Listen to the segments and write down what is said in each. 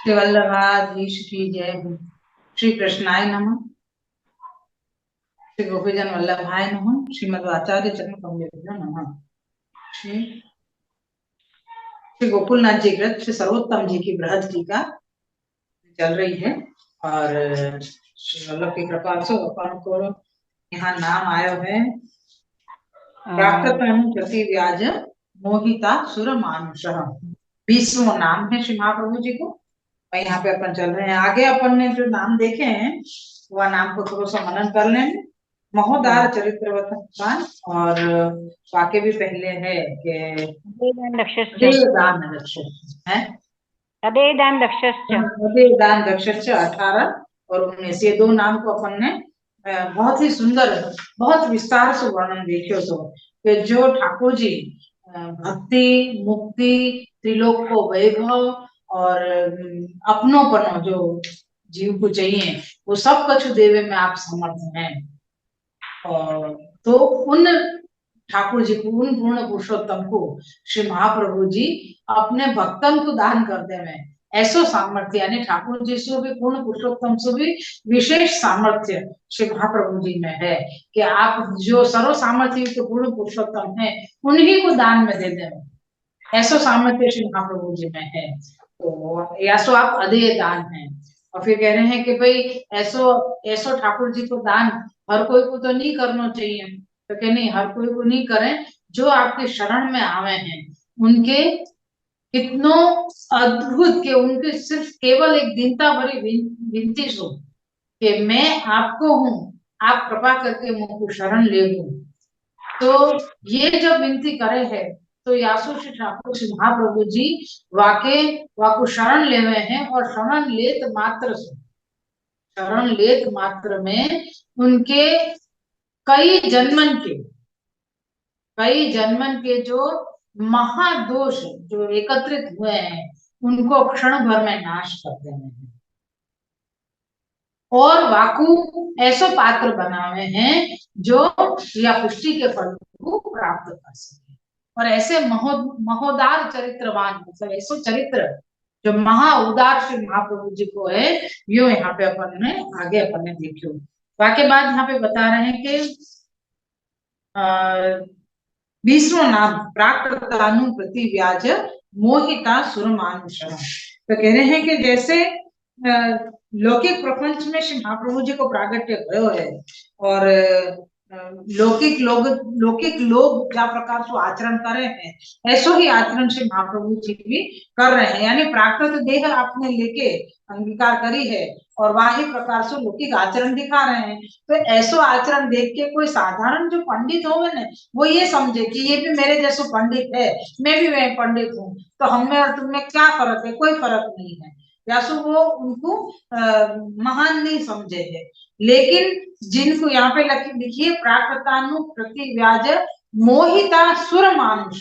श्री वल्लभाधीश की जय हो। श्री कृष्णाय नमः। श्री गोपीजन वल्लभाय नमः। श्रीमद् आचार्य चरण कमलेभ्यो नमः। श्री श्री गोकुलनाथ जी कृत श्री सर्वोत्तम जी की बृहद टीका चल रही है और श्री वल्लभ की कृपा से अपन को यहाँ नाम आयो है प्राकृतनु प्रति व्याज मोहिता सुर मानुष। 20वां नाम है श्री महाप्रभु जी को। और यहाँ पे अपन चल रहे हैं आगे। अपन ने जो नाम देखे हैं वह नाम को थोड़ा सा मनन कर लेंगे। महोदार चरित्रवतन और वाक्य भी पहले है कि दान है तदेदान दक्षश्च 18 और 19 ये 2 नाम को अपन ने बहुत ही सुंदर बहुत विस्तार से वर्णन देखियो तो कि जो ठाकुर जी भक्ति मुक्ति त्रिलोक को वैभव और अपनोपन जो जीव को चाहिए वो सब कछु देवे में आप समर्थ हैं। और तो उन ठाकुर जी को उन पूर्ण पुरुषोत्तम को श्री महाप्रभु जी अपने भक्तन को दान करते हैं। ऐसो सामर्थ्य यानी ठाकुर जी से भी पूर्ण पुरुषोत्तम से भी विशेष सामर्थ्य श्री महाप्रभु जी में है कि आप जो सर्व सामर्थ्य के पूर्ण पुरुषोत्तम है उन्हीं को दान में दे दें। ऐसो सामर्थ्य श्री महाप्रभु जी में है। तो ऐसो आप अधेय दान है। और फिर कह रहे हैं कि भाई ऐसो ऐसो ठाकुर जी को दान हर कोई को तो नहीं करना चाहिए। तो कह नहीं हर कोई को नहीं करें। जो आपके शरण में आवे हैं उनके कितनो अद्भुत के उनके सिर्फ केवल एक दीनता भरी विनती सो कि मैं आपको हूँ आप कृपा करके मुझको शरण ले लो। तो ये जब विनती करे है तो यासु श्री ठाकुर श्री महाप्रभु जी वाके वाको शरण ले हुए हैं और शरण लेत मात्र में उनके कई जन्मन के जो महादोष जो एकत्रित हुए हैं उनको क्षण भर में नाश करते हैं और वाकु ऐसो पात्र बनावे हैं जो या पुष्टि के फल को प्राप्त कर सके। और ऐसे महोदार चरित्रवान मतलब ऐसो चरित्र जो महा उदार श्री महाप्रभु जी को है यो यहाँ पे अपन ने आगे अपन ने देखियो। वाक्य बाद यहाँ पे बता रहे हैं कि 20वां नाम प्राकृतानु प्रति व्याज मोहिता सुरमानुष। तो कह रहे हैं कि जैसे लौकिक प्रपंच में श्री महाप्रभु जी को प्रागट्य भयो है और लौकिक लोग क्या प्रकार से आचरण कर रहे हैं ऐसो ही आचरण श्री महाप्रभु जी भी कर रहे हैं। यानी प्राकृत देह आपने लेके अंगीकार करी है और वही प्रकार से लौकिक आचरण दिखा रहे हैं। तो ऐसो आचरण देख के कोई साधारण जो पंडित होंगे ना वो ये समझे कि ये भी मेरे जैसो पंडित है मैं भी वह पंडित हूँ तो हम में और तुम में क्या फर्क है कोई फर्क नहीं है। यासु वो उनको महान नहीं समझे है। लेकिन जिनको यहाँ पे लिखिए प्राकृतानु प्रति व्याज मोहिता सुर मानुष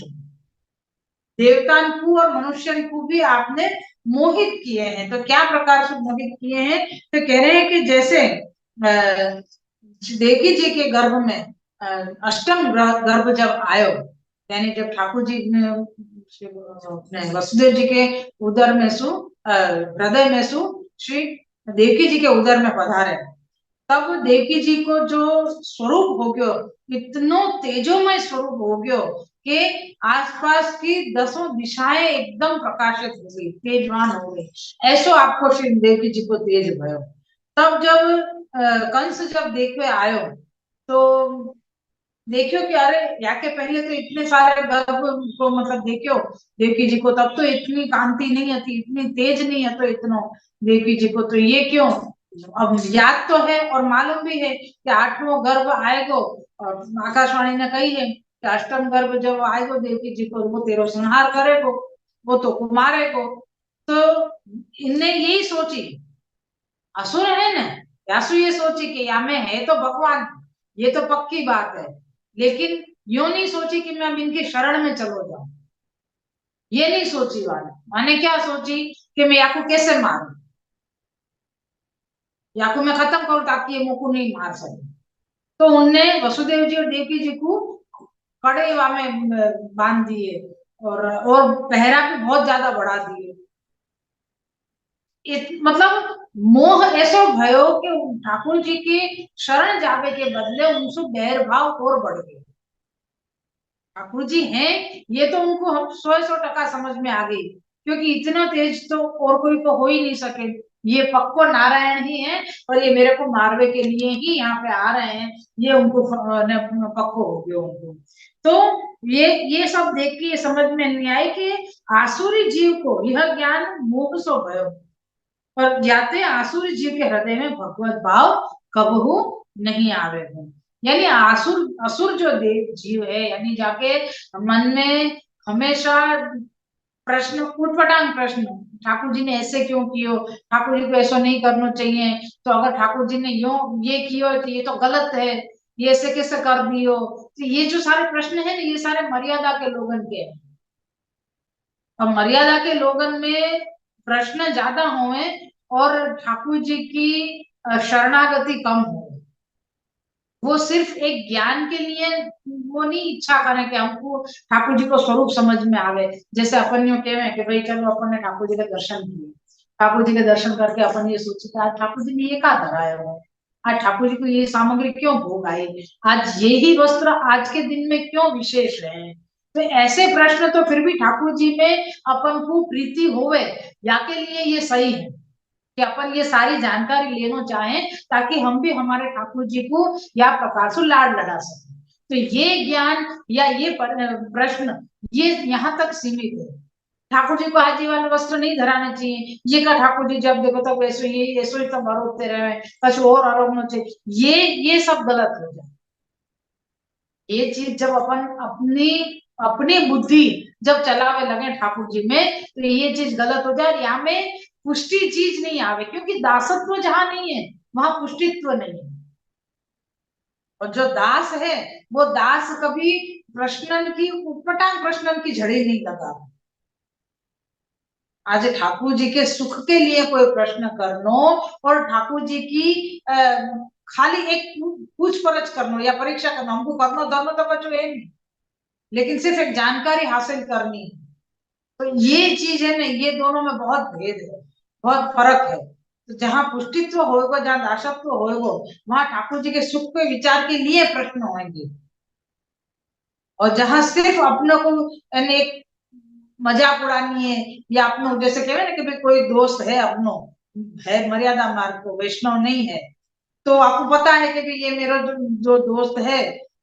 देवतान को और मनुष्य को भी आपने मोहित किए हैं। तो क्या प्रकार से मोहित किए हैं तो कह रहे हैं कि जैसे देवी जी के गर्भ में अष्टम गर्भ जब आयो यानी जब ठाकुर जी ने वसुदेव जी के उदर में सु हृदय में सु श्री देवकी जी के उदर में पधारे तब देवकी जी को जो स्वरूप हो गयो इतनो तेजोमय स्वरूप हो गयो कि आसपास की 10 दिशाएं एकदम प्रकाशित हो गई तेजवान हो गई। ऐसो आपको श्री देवकी जी को तेज भयो। तब जब कंस जब देखवे आयो तो देखियो कि अरे याके पहले तो इतने सारे गर्भ को मतलब देखियो देवकी जी को तब तो इतनी कांति नहीं थी इतनी तेज नहीं है तो इतना देवकी जी को तो ये क्यों अब याद तो है और मालूम भी है कि 8वां गर्भ आएगो और आकाशवाणी ने कही है कि अष्टम गर्भ जब आएगो देवकी जी को वो तेरो संहार करेगो वो तो कुमारेगो। तो इनने यही सोची असुर है ना यासु ये सोची कि या में है तो भगवान ये तो पक्की बात है लेकिन यूं नहीं सोची कि मैं अब इनके शरण में चलो जाऊं। ये नहीं सोची माने क्या सोची कि मैं याकू कैसे मारूं याकू मैं खत्म करूं ताकि ये मुझको नहीं मार सके। तो उनने वसुदेव जी और देवकी जी को कड़े में बांध दिए और पहरा भी बहुत ज्यादा बढ़ा दिए। मतलब मोह ऐसो भयो कि ठाकुर जी की शरण जावे के बदले उनसे बैर भाव और बढ़ गए। ठाकुर जी हैं ये तो उनको हम 100% समझ में आ गई, क्योंकि इतना तेज तो और कोई तो हो ही नहीं सके। ये पक्को नारायण ही है और ये मेरे को मारवे के लिए ही यहाँ पे आ रहे हैं, ये उनको पक्को हो गया उनको। तो ये सब देख के ये समझ में नहीं आई कि आसुरी जीव को यह ज्ञान मोह सो भयो, पर जाते आसुरी जीव के हृदय में भगवत भाव कबहू नहीं आवे हो। यानी आसुर असुर जो देव जीव है, यानी जाके मन में हमेशा प्रश्न उठपटांग प्रश्न, ठाकुर जी ने ऐसे क्यों कियो, ठाकुर जी को ऐसा नहीं करना चाहिए, तो अगर ठाकुर जी ने यो ये कियो तो ये तो गलत है, ये ऐसे कैसे कर दियो। तो ये जो सारे प्रश्न है ना, ये सारे मर्यादा के लोगन के हैं। और मर्यादा के लोगन में प्रश्न ज्यादा होए और ठाकुर जी की शरणागति कम हो। वो सिर्फ एक ज्ञान के लिए वो नहीं इच्छा करें कि हमको ठाकुर जी को स्वरूप समझ में आवे। जैसे अपन यूं कहे कि भाई चलो अपन ने ठाकुर जी के दर्शन किए, ठाकुर जी के दर्शन करके अपन ये सोचे कि आज ठाकुर जी ने ये कहा धराया हो, आज ठाकुर जी को ये सामग्री क्यों भोग आई, आज ये ही वस्त्र आज के दिन में क्यों विशेष है। तो ऐसे प्रश्न तो फिर भी ठाकुर जी में अपन को प्रीति होवे या के लिए ये सही है कि अपन ये सारी जानकारी लेना चाहें, ताकि हम भी हमारे ठाकुर जी को या प्रकार से लाड लड़ा सकें। तो ये ज्ञान या ये प्रश्न ये यहाँ तक सीमित है। ठाकुर जी को आजीवन वस्त्र नहीं धराना चाहिए, ये का ठाकुर जी जब देखो तब ऐसे ये ऐसे ही सब आरोपते रहे, कुछ और आरोपना चाहिए, ये सब गलत हो जाए। ये चीज जब अपन अपनी अपनी बुद्धि जब चलावे लगे ठाकुर जी में, तो ये चीज गलत हो जाए। यहाँ में पुष्टि चीज नहीं आवे, क्योंकि दासत्व जहां नहीं है वहां पुष्टित्व नहीं है। और जो दास है वो दास कभी प्रश्नन की उटपटांग प्रश्नन की झड़ी नहीं लगा। आज ठाकुर जी के सुख के लिए कोई प्रश्न करनो और ठाकुर जी की खाली एक पूछ परछ करनो या परीक्षा करना, हमको करनो धर्म तो बचो है नहीं, लेकिन सिर्फ एक जानकारी हासिल करनी। तो ये चीज है ना, ये दोनों में बहुत भेद है, बहुत फर्क है। तो जहाँ पुष्टित्व होगा, जहाँ दासत्व होगा, वहां ठाकुर जी के सुख के विचार के लिए प्रश्न होंगे। और जहाँ सिर्फ अपनों को एक मजाक उड़ानी है या अपनों जैसे कहे ना कि भाई कोई दोस्त है अपनो है मर्यादा मार्ग को वैष्णव नहीं है, तो आपको पता है कि ये मेरा जो दोस्त है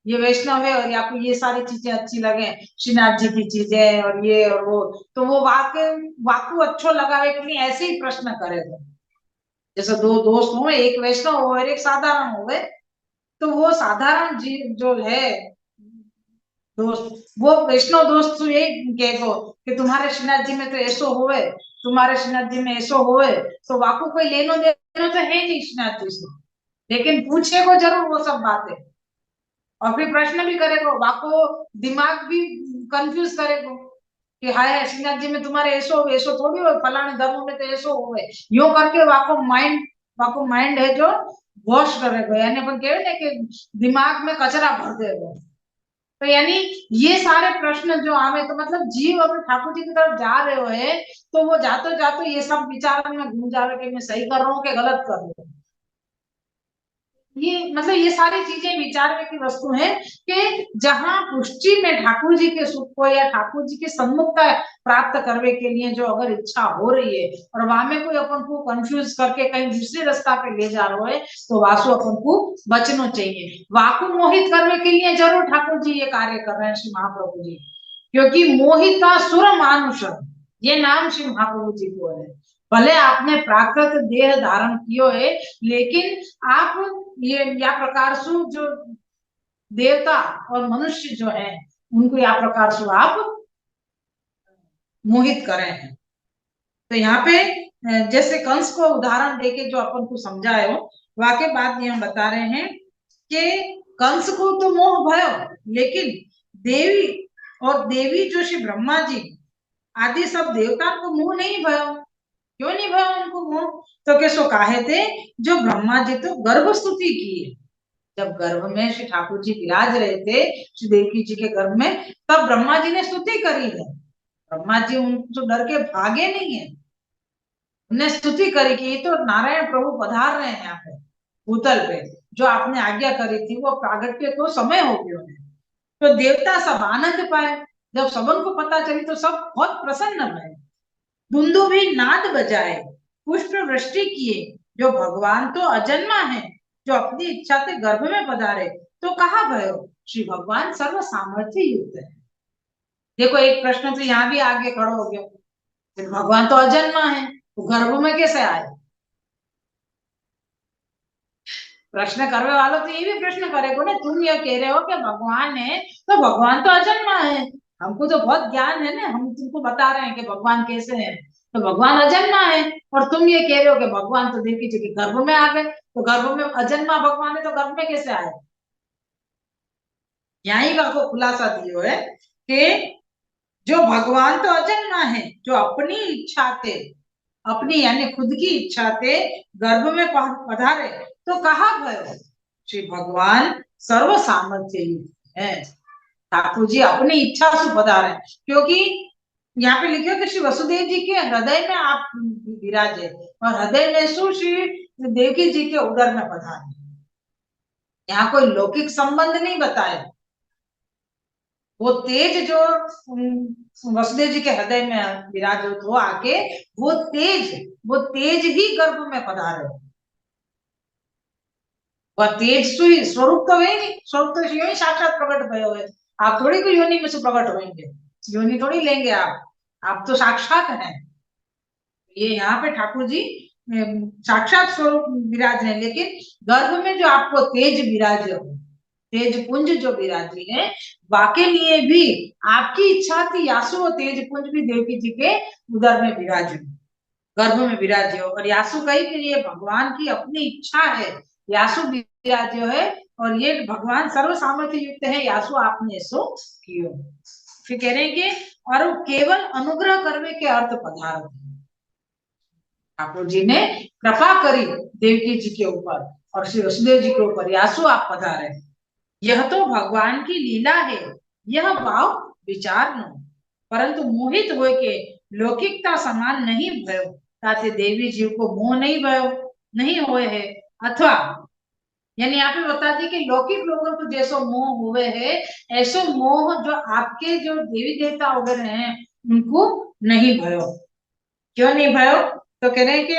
ये वैष्णव है और आपको ये सारी चीजें अच्छी लगे, श्रीनाथ जी की चीजें और ये और वो, तो वो वाकू अच्छो लगावे के लिए ऐसे ही प्रश्न करेगा। जैसे दो दोस्त हो, एक वैष्णव हो और एक साधारण हो, तो वो साधारण जी जो है दोस्त, वो वैष्णव दोस्त तो यही कहेगो कि तुम्हारे श्रीनाथ जी में तो ऐसो होवे, तुम्हारे श्रीनाथ जी में ऐसो होवे, तो वाकू कोई लेनो देनो तो है नहीं श्रीनाथ जी से, लेकिन पूछेगो जरूर वो सब बातें। और फिर प्रश्न भी करेगो, वाको दिमाग भी कंफ्यूज करेगो कि हाय श्रीनाथ जी में तुम्हारे ऐसो ऐसो थोड़ी हो, फलाने धर्म में तो ऐसो होवे, यूं करके वाको माइंड है जो वॉश करेगा, यानी अपन कहे ना कि दिमाग में कचरा भर देगा। तो यानी ये सारे प्रश्न जो आवे, तो मतलब जीव अगर ठाकुर जी की तरफ जा रहे हो है, तो वो जाते जाते ये सब विचार में घूम जावे कि मैं सही कर रहा हूँ कि गलत कर रहा हूँ। ये मतलब ये सारी चीजें विचार की वस्तु है कि जहां पुष्टि में ठाकुर जी के सुख को या ठाकुर जी के सम्मुखता प्राप्त करने के लिए जो अगर इच्छा हो रही है और वहां में कोई अपन को कंफ्यूज करके कहीं दूसरे रास्ता पे ले जा रहा है, तो वासु अपन को बचना चाहिए। वाकु मोहित करने के लिए जरूर ठाकुर जी ये कार्य कर रहे हैं श्री महाप्रभु जी, क्योंकि मोहिता सुर मानुष ये नाम श्री महाप्रभु जी को है। भले आपने प्राकृत देह धारण कियो है, लेकिन आप ये या प्रकार से जो देवता और मनुष्य जो है उनको या प्रकार से आप मोहित करे हैं। तो यहाँ पे जैसे कंस को उदाहरण देके जो अपन को समझाए हो, वाकई बात ये हम बता रहे हैं कि कंस को तो मोह भयो, लेकिन देवी और देवी जो श्री ब्रह्मा जी आदि सब देवता को मोह नहीं भयो। क्यों नहीं भयो उनको मोह? तो कैसो काहे थे, जो ब्रह्मा जी तो गर्भ स्तुति की, जब गर्भ में श्री ठाकुर जी विराज रहे थे श्री देवकी जी के गर्भ में, तब ब्रह्मा जी ने स्तुति करी है। ब्रह्मा जी उनको डर के भागे नहीं है, उन्हें स्तुति करी कि ये तो नारायण प्रभु पधार रहे हैं यहाँ पे भूतल पे, जो आपने आज्ञा करी थी वो प्रागट्य तो समय हो गया है। तो देवता सब आनंद पाए, जब सबन को पता चली तो सब बहुत प्रसन्न रहे। धुंधु भी नाद बजाए, पुष्प वृष्टि किए, जो भगवान तो अजन्मा है, जो अपनी इच्छा से गर्भ में पधारे, तो कहा भयो श्री भगवान सर्व सामर्थ्य युक्त है। देखो एक प्रश्न तो यहाँ भी आगे खड़ा हो गया, भगवान तो अजन्मा है तो गर्भ में कैसे आए। प्रश्न करने वालों तो ये भी प्रश्न करेगा ना, तुम ये कह रहे हो कि भगवान है तो भगवान तो अजन्मा है, हमको तो बहुत ज्ञान है ना, हम तुमको बता रहे हैं कि भगवान कैसे है, तो भगवान अजन्मा है। और तुम ये कह रहे हो कि भगवान तो देवी जी के गर्भ में आ गए, तो गर्भ में अजन्मा भगवान है तो गर्भ में कैसे आए। यही का को खुलासा दियो है कि जो भगवान तो अजन्मा है, जो अपनी इच्छा से, अपनी यानी खुद की इच्छा से गर्भ में पधारे, तो कहा भयो श्री भगवान सर्व सामर्थ्य युक्त है। ठाकुर जी अपनी इच्छा से पधारे, क्योंकि यहाँ पे लिखे कि श्री वसुदेव जी के हृदय में आप विराजे, और हृदय में श्री देवकी जी के उदर में पधारे। यहाँ कोई लौकिक संबंध नहीं बताए, वो तेज जो वसुदेव जी के हृदय में विराजित हो आके, वो तेज ही गर्भ में पधारे। वह तेज स्वरूप तो है नहीं, स्वरूप तो योनि साक्षात प्रकट भयो है। आप थोड़ी कोई योनि में से प्रकट होंगे, योनि थोड़ी लेंगे आप तो साक्षात हैं। ये यहाँ पे ठाकुर जी साक्षात स्वरूप विराज है, लेकिन गर्भ में जो आपको तेज विराज हो, तेज पुंज जो विराजी है, वाके लिए भी आपकी इच्छा थी यासु वो तेज पुंज भी देवकी जी के उदर में विराजे, गर्भ में विराजे हो। और यासु कही कि ये भगवान की अपनी इच्छा है, यासु विराजे है, और ये भगवान सर्व सामर्थ्य युक्त है, यासु आपने सो कियो। फिर कह रहे हैं कि और केवल अनुग्रह करने के अर्थ पधारो, ठाकुर जी ने कृपा करी देवकी जी के ऊपर और श्री वसुदेव जी के ऊपर, यासु आप पधारे, यह तो भगवान की लीला है, यह भाव विचार नो, परंतु मोहित हो के लौकिकता समान नहीं भयो, ताते देवी जीव को मोह नहीं भयो नहीं होए है, अथवा यानी यहाँ पे बताती कि लौकिक लोगों को जैसो मोह हुए है, ऐसो मोह जो आपके जो देवी देवता वगैरह हैं उनको नहीं भयो। क्यों नहीं भयो, तो कह रहे हैं कि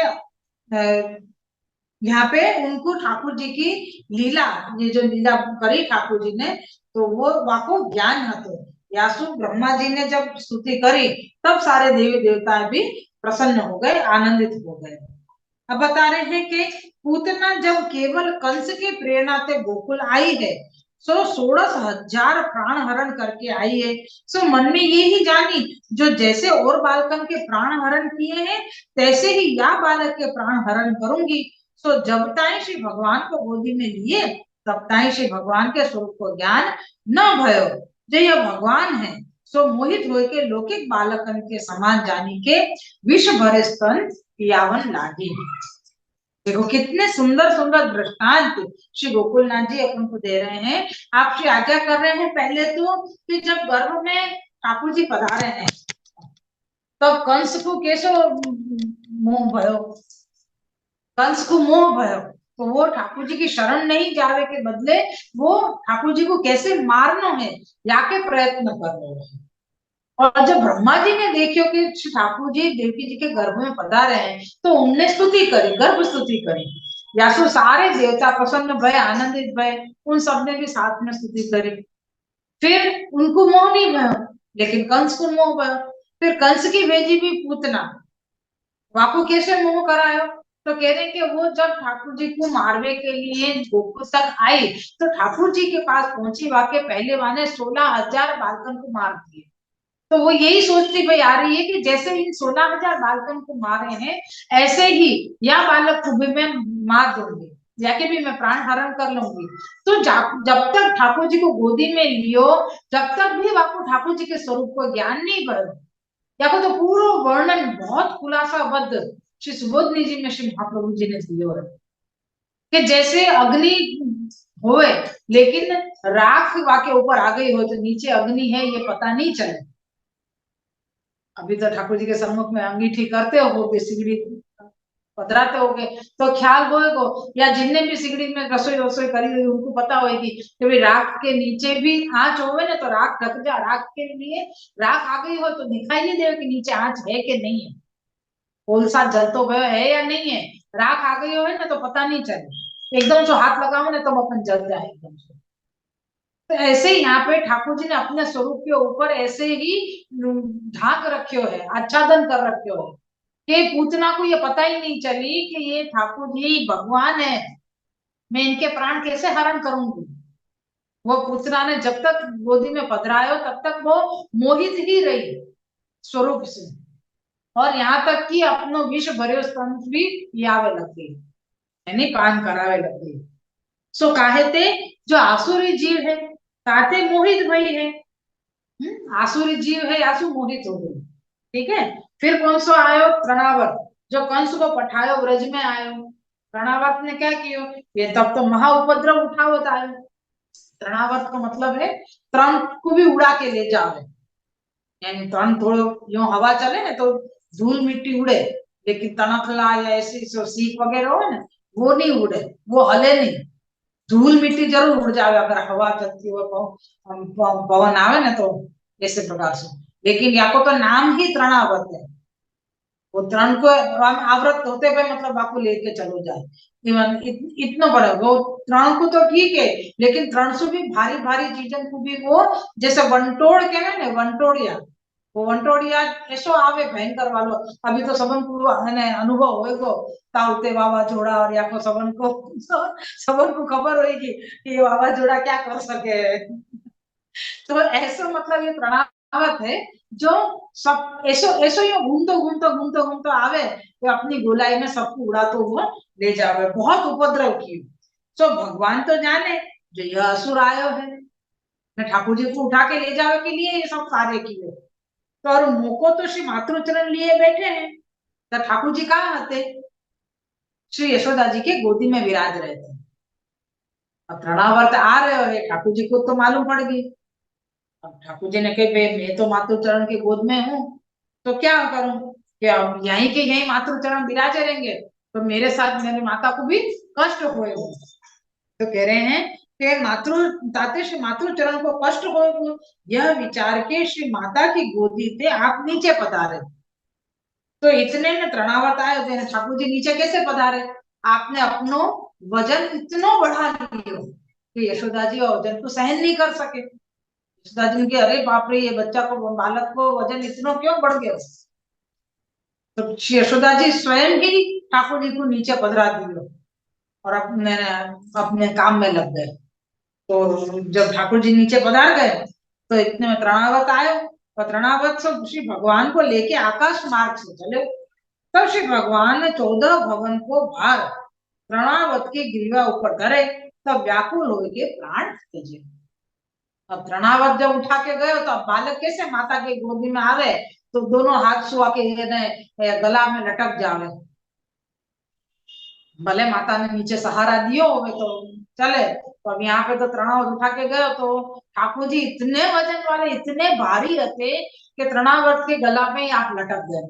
यहाँ पे उनको ठाकुर जी की लीला, ये जो लीला करी ठाकुर जी ने, तो वो वाको ज्ञान हतो। यासु ब्रह्मा जी ने जब स्तुति करी तब सारे देवी देवता भी प्रसन्न हो गए, आनंदित हो गए। अब बता रहे हैं कि पूतना जब केवल कंस की प्रेरणा से गोकुल आई है, सो 16,000 प्राण हरण करके आई है, सो मन में ये ही जानी जो जैसे और बालकन के प्राण हरण किए हैं तैसे ही या बालक के प्राण हरण करूंगी। सो जब ताई श्री भगवान को गोदी में लिए तब ताई श्री भगवान के स्वरूप को ज्ञान न भयो, जो यह भगवान है सो मोहित हो के लौकिक बालकन के समान जानी के विश्व भरे स्तन पियावन लागी। देखो कितने सुंदर सुंदर दृष्टांत श्री गोकुलनाथ जी अपन को दे रहे हैं। आप श्री आज्ञा कर रहे हैं पहले तो कि जब गर्भ में ठाकुर जी पधारे हैं तब कंस को कैसे मोह भयो, कंस को मोह भयो, तो वो ठाकुर जी की शरण नहीं जावे के बदले वो ठाकुर जी को कैसे मारना है या के प्रयत्न कर रहे हैं। और जब ब्रह्मा जी ने देखियो कि ठाकुर जी देवकी जी के गर्भ में पधारे हैं तो उनने स्तुति करी, गर्भ स्तुति करी, या सो सारे देवता प्रसन्न भय, आनंदित भय, उन सब ने भी साथ में स्तुति करी। फिर उनको मोह नहीं भयो, लेकिन कंस को मोह भयो। फिर कंस की भेजी भी पूतना, वाको कैसे मोह करायो, तो कह रहे कि वो जब ठाकुर जी को मारवे के लिए गोकुल तक आई तो ठाकुर जी के पास पहुंची, वाके पहले वाने 16,000 बालकन को मार दिए। तो वो यही सोचती भाई आ रही है कि जैसे इन 16,000 बालकन को मारे हैं ऐसे ही या बालक को भी मैं मार दूंगी, जाके भी मैं प्राण हरण कर लूंगी। तो जब तक ठाकुर जी को गोदी में लियो जब तक भी आपको ठाकुर जी के स्वरूप को ज्ञान नहीं बढ़, या तो पूरा वर्णन बहुत खुलासाबद्ध श्री सुबोधनी जी में श्री महाप्रभु जी ने दियो है कि जैसे अग्नि होए लेकिन राख वाके ऊपर आ गई हो तो नीचे अग्नि है ये पता नहीं चले। अभी तो ठाकुर जी के सम्मुख में अंगीठी करते हो वो भी सिगड़ी पधराते हो गए तो ख्याल होएगो, या जिनने भी सिगड़ी में रसोई रसोई करी हुई उनको पता होगी कि भाई राख के नीचे भी आंच होवे ना तो राख ढक जा, राख के लिए राख आ गई हो तो दिखाई नहीं देवे कि नीचे आंच है कि नहीं है, कोलसा जल तो गयो है या नहीं है, राख आ गई हो है ना तो पता नहीं चले, एकदम से हाथ लगाओ ना तब अपन जल जाए एकदम से। तो ऐसे ही यहाँ पे ठाकुर जी ने अपने स्वरूप के ऊपर ऐसे ही ढाक रखे है, आच्छादन कर रखे हो कि पूतना को ये पता ही नहीं चली कि ये ठाकुर जी भगवान है, मैं इनके प्राण कैसे हरण करूंगी। वो पूतना ने जब तक गोदी में पधरायो तब तक वो मोहित ही रही स्वरूप से, और यहाँ तक कि अपनो विष भर्यो स्तन भी पियावे लगी, यानी पान करावे लगी। सो काहे ते जो आसुरी जीव है ताते मोहित भई है, आसुरी जीव है आसु मोहित हो गई। ठीक है, फिर कौन सो आयो तृणावर्त, जो कंस को पठायो ब्रज में आयो। तृणावर्त ने क्या किया, ये तब तो महा उपद्रव उठावत आयो। तृणावर्त का मतलब है तृण को भी उड़ा के ले जावे, यानी तृण थोड़ो यूं हवा चले ना तो धूल मिट्टी उड़े, लेकिन तनखला या ऐसी सीप वगैरह हो ना वो नहीं उड़े, वो हले नहीं, धूल मिट्टी जरूर उड़ जावे अगर हवा चलती हो, पवन आवे ना तो ऐसे प्रकार से। लेकिन या को तो नाम ही तृणावर्त है, वो तृण को आवृत होते हुए मतलब आपको लेके चलो जाए, इतना बड़ा वो तृण को तो ठीक है, लेकिन तृण से भी भारी भारी चीजों को भी वो जैसे वंटोड़ के ना वंटोड़िया, वो वंटोड़िया ऐसो आवे भयंकर वालो। अभी तो सबन को मैंने अनुभव होएगो ताउते वावाझोड़ा और या को सबन को खबर होगी कि वावाझोड़ा क्या कर सके। तो ऐसा मतलब ये प्रणावत है जो सब ऐसो ऐसो ही घूमतो आवे तो अपनी गोलाई में सबको उड़ातो हुआ ले जावे, बहुत उपद्रव की। तो भगवान तो जाने जो यह असुर आयो है मैं ठाकुर जी को उठा के ले जावे के लिए ये सब कार्य किए, तो और मोको तो श्री मातृचरण लिए बैठे हैं, तो ठाकुर जी कहाँ आते, श्री यशोदा जी के गोदी में विराज रहे थे। अब प्रणावर्त आ रहे हो ठाकुर जी को तो मालूम पड़ गई, अब ठाकुर जी ने कहे मैं तो मातृ चरण के गोद में हूँ तो क्या करूं, कि अब यहीं के यहीं मातृ चरण विराजे रहेंगे तो मेरे साथ मेरी माता को भी कष्ट होए, तो कह रहे हैं कि मातृ ताते श्री मातृ चरण को कष्ट हो, यह विचार के श्री माता की गोदी से आप नीचे पधारे। तो इतने में तृणावर्त आए होते हैं, ठाकुर जी नीचे कैसे पधारे, आपने अपनो वजन इतना बढ़ा लियो कि यशोदा जी वजन को सहन नहीं कर सके। यशोदा जी के अरे बाप रे ये बच्चा को बालक को वजन इतना क्यों बढ़ गया, तो यशोदा जी स्वयं ही ठाकुर जी को नीचे पधरा दियो और अपने अपने काम में लग गए। तो जब ठाकुर जी नीचे पधार गए तो इतने में तृणावर्त आयो, और तृणावर्त से श्री भगवान को लेके आकाश मार्ग से चले। तब श्री भगवान ने 14 भवन को भार तृणावर्त के ग्रीवा ऊपर धरे, तब व्याकुल हो के प्राण त्यजे। अब तृणावर्त जब उठा के गए तो अब बालक कैसे माता के गोदी में आवे तो दोनों हाथ सुआ के गला में लटक जावे, भले माता ने नीचे सहारा दियो हो तो चले, तो अब यहाँ पे तो तृणावर्त उठा के गए तो ठाकुर जी इतने वजन वाले इतने भारी रहते कि तृणावर्त के गला में ही आप लटक गए।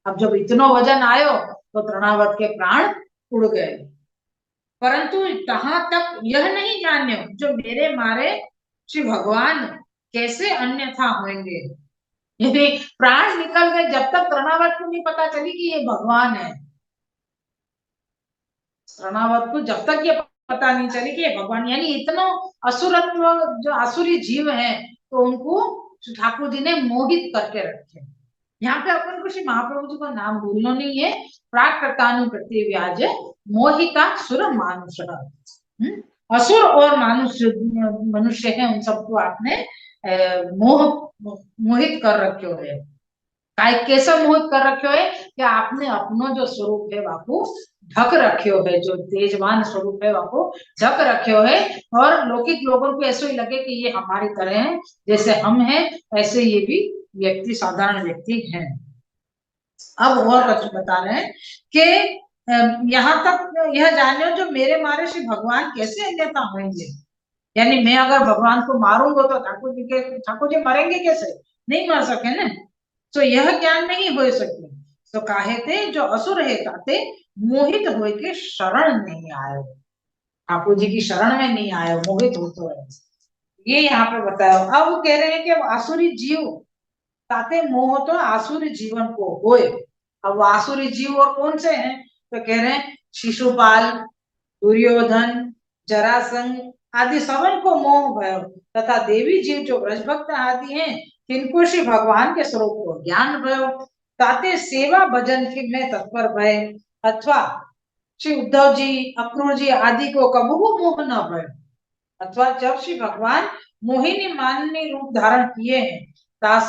अब जब इतना वजन आयो तो तृणावर्त के प्राण उड़ गए, परंतु कहां तक यह नहीं जाने जो मेरे मारे श्री भगवान कैसे अन्यथा होंगे, यदि प्राण निकल गए जब तक तृणावर्त को नहीं पता चली कि ये भगवान है, तृणावर्त को जब तक ये पता नहीं चली कि ये भगवान, यानी इतना असुरत्व जो आसुरी जीव है तो उनको ठाकुर जी ने मोहित करके रखे। यहाँ पे अपन को श्री महाप्रभु जी का नाम भूलना नहीं है, प्राकृतानु प्रतिव्याज मोहिता सुर मानुष, असुर और मनुष्य मनुष्य है उन सबको आपने मोहित कर रखे है। कैसा मोहित कर रखे है कि आपने अपनो जो स्वरूप है बापू ढक रखे है, जो तेजवान स्वरूप है बापू ढक रखे है, और लौकिक लोगों को ऐसे ही लगे कि ये हमारी तरह है, जैसे हम हैं ऐसे ये भी व्यक्ति साधारण व्यक्ति हैं। अब और कुछ बता रहे हैं कि यहाँ तक यह जानियो जो मेरे मारे श्री भगवान कैसे अन्यथा होंगे, यानी मैं अगर भगवान को मारूंगा तो ठाकुर जी मरेंगे कैसे, नहीं मर सके ना, तो यह ज्ञान नहीं हो सके। तो काहे थे जो असुर है ताते मोहित होय के शरण नहीं आयो, ठाकुर जी की शरण में नहीं आयो, मोहित हो तो है, ये यहाँ पे बताया। अब वो कह रहे हैं कि आसुरी जीव ताते मोह तो आसुरी जीवन को होए। अब आसुरी जीव और कौन से हैं, तो कह रहे हैं शिशुपाल, दुर्योधन, जरासंध आदि सबन को मोह भयो, तथा देवी जीव जो ब्रजभक्त आदि हैं तिनको श्री भगवान के स्वरूप को ज्ञान भयो, ताते सेवा भजन के में तत्पर भय, अथवा श्री उद्धव जी, अक्रूर जी आदि को कबहू मोह न भयो, अथवा जब श्री भगवान मोहिनी माननी रूप धारण किए हैं ता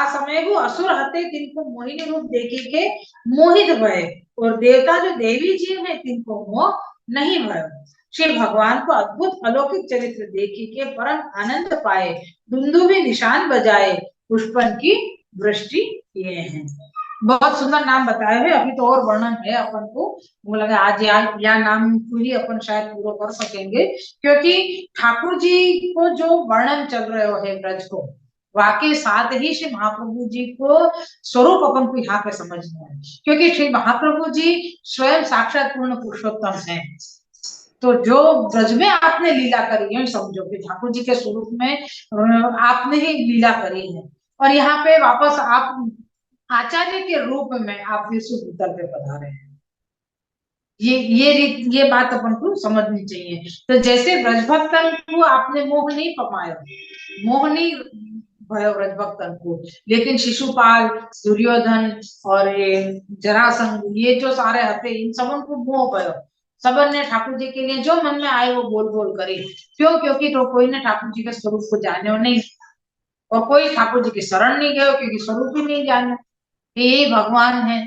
समय वो असुर हते तिनको मोहिनी रूप देखी के मोहित भय, और देवता जो देवी जीव है तिनको मोह नहीं भयो, श्री भगवान को अद्भुत अलौकिक चरित्र देखी के परम आनंद पाए, दुंदुभी निशान बजाए, पुष्पन की वृष्टि किए हैं। बहुत सुंदर नाम बताए हुए, अभी तो और वर्णन है अपन को, मुझे लगा आज या नाम पूरी अपन शायद पूरा कर सकेंगे, क्योंकि ठाकुर जी को जो वर्णन चल रहे है ब्रज को, वाकई साथ ही श्री महाप्रभु जी को स्वरूप अपन को यहाँ पे समझना है, क्योंकि श्री महाप्रभु जी स्वयं साक्षात पूर्ण पुरुषोत्तम है। तो जो ब्रज में आपने लीला करी है, समझो कि ठाकुर जी के स्वरूप में आपने ही लीला करी है, और यहाँ पे वापस आप आचार्य के रूप में आप विश्व भीतर पे पधारे हैं। ये बात अपन को समझनी चाहिए। तो जैसे ब्रजभक्तन को आपने मोह नहीं पमाया, मोह नहीं भयो ब्रजभक्तन को, लेकिन शिशुपाल, दुर्योधन और ये जरासंध, ये जो सारे हते इन सबन को मोह भयो, सबन ने ठाकुर जी के लिए जो मन में आए वो बोल बोल करे। क्यों? क्योंकि तो कोई ने ठाकुर जी के स्वरूप को जाने नहीं, और कोई ठाकुर जी की शरण नहीं गयो, क्योंकि स्वरूप ही नहीं जाने ये भगवान है।